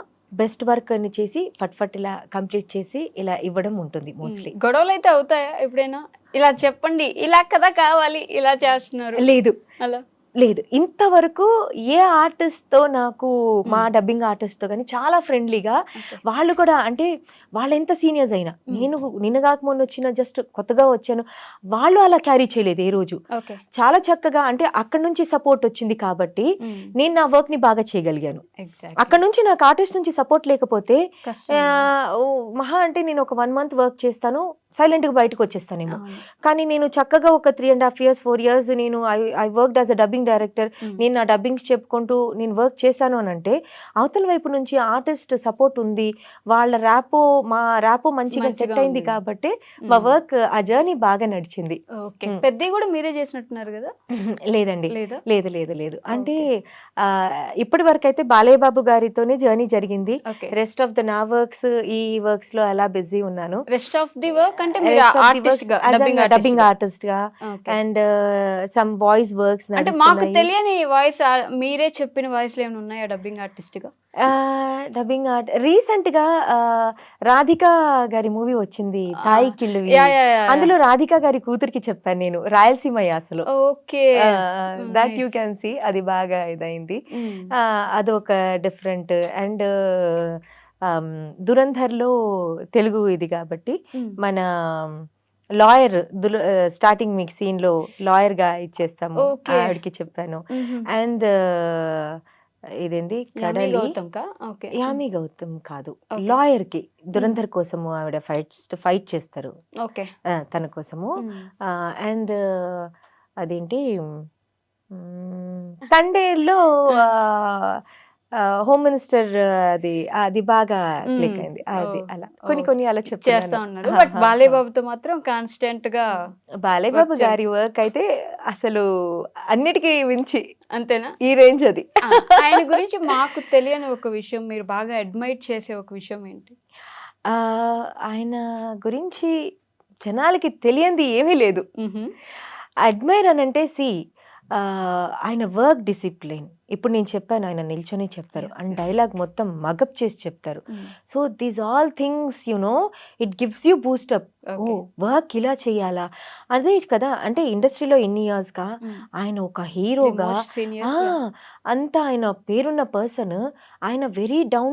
బెస్ట్ వర్క్ అని చేసి ఫట్ ఇలా కంప్లీట్ చేసి ఇలా ఇవ్వడం ఉంటుంది. మోస్ట్లీ గొడవలు అయితే అవుతాయా ఎప్పుడైనా? ఇలా చెప్పండి, ఇలా కదా కావాలి, ఇలా చేస్తున్నారు? లేదు ఇంతవరకు ఏ ఆర్టిస్ట్ తో నాకు, మా డబ్బింగ్ ఆర్టిస్ట్ తో కానీ చాలా ఫ్రెండ్లీగా, వాళ్ళు కూడా అంటే వాళ్ళు ఎంత సీనియర్స్ అయినా, నేను నిన్న కాకముందు వచ్చిన జస్ట్ కొత్తగా వచ్చాను, వాళ్ళు అలా క్యారీ చేయలేదు ఏ రోజు. చాలా చక్కగా, అంటే అక్కడ నుంచి సపోర్ట్ వచ్చింది కాబట్టి నేను నా వర్క్ ని బాగా చేయగలిగాను. అక్కడ నుంచి నాకు ఆర్టిస్ట్ నుంచి సపోర్ట్ లేకపోతే మహా అంటే నేను ఒక 1 month వర్క్ చేస్తాను, సైలెంట్ గా బయటకు వచ్చేస్తానేమో. కానీ నేను చక్కగా ఒక 3.5 years 4 years నేను I worked as a dubbing director, నేను నా డబ్బింగ్స్ చెప్పుకుంటూ నేను వర్క్ చేశాను అని అంటే అవతల వైపు నుంచి ఆర్టిస్ట్ సపోర్ట్ ఉంది, వాళ్ళ మా ర్యాపో మంచిగా సెట్ అయింది కాబట్టి మా వర్క్ ఆ జర్నీ బాగా నడిచింది. పెద్ద కూడా మీరే చేసినట్టున్నారు కదా? లేదండి, లేదు. అంటే ఇప్పటి వరకు అయితే బాలయ్య బాబు గారితోనే జర్నీ జరిగింది. రెస్ట్ ఆఫ్ ద నా వర్క్స్, ఈ వర్క్స్ లో అలా బిజీ ఉన్నాను. రెస్ట్ ఆఫ్ ది వర్క్ అంటే డబ్బింగ్ ఆర్టిస్ట్ గా అండ్ సమ్ వాయిస్ వర్క్స్. అంటే మాకు తెలియని వాయిస్, మీరే చెప్పిన వాయిస్ ఏమైనా ఉన్నాయా డబ్బింగ్ ఆర్టిస్ట్ గా? డబ్బింగ్ రీసెంట్ గా రాధిక గారి మూవీ వచ్చింది తాయి కిల్లు, అందులో రాధిక గారి కూతురికి చెప్పాను నేను రాయలసీమ యాసలో. Okay, that you can see, అది బాగా ఇదైంది. అదొక డిఫరెంట్. అండ్ దురంధర్ లో తెలుగు ఇది కాబట్టి మన లాయర్ స్టార్టింగ్ మీకు సీన్ లో లాయర్ గా ఇచ్చేస్తాము, ఆవిడకి చెప్పాను. అండ్ ఇదేంది కడలి, యామి గౌతమ్ కాదు, లాయర్ కి దురంధర్ కోసము ఆవిడ ఫైట్ చేస్తారు తన కోసము. అండ్ అదేంటి తండేల్లో హోమ్ మినిస్టర్ అది అది బాగా క్లిక్ అయింది అది ఓ, అలా ఓ. కొన్ని అలా చేస్తా చెప్తాను ఉన్నారు. బట్ బాలయ్య బాబుతో మాత్రం కాన్స్టెంట్ గా బాలేబాబు work గారి వర్క్ అయితే అసలు అన్నిటికీ మించి అంతేనా? ఈ రేంజ్ అది. ఆ, ఆయన గురించి మాకు తెలియని ఒక విషయం, మీరు బాగా అడ్మైర్ చేసే ఒక విషయం ఏంటి? ఆ, ఆయన గురించి జనాలకి తెలియంది ఏమీ లేదు. మ్హూ. అడ్మైర్ అని అంటే ఆయన వర్క్ డిసిప్లిన్. ఇప్పుడు నేను చెప్పాను, ఆయన నిల్చొని చెప్తారు అండ్ డైలాగ్ మొత్తం మగప్ చేసి చెప్తారు. Hmm. So these all things it gives you boost up. Oh Okay. Work ఇలా చేయాలా అదే కదా, అంటే ఇండస్ట్రీలో ఎన్ని ఇయర్స్ గా మ్. ఆయన ఒక హీరోగా The most senior, అంత ఆయన పేరున్న పర్సన్, ఆయన వెరీ డౌన్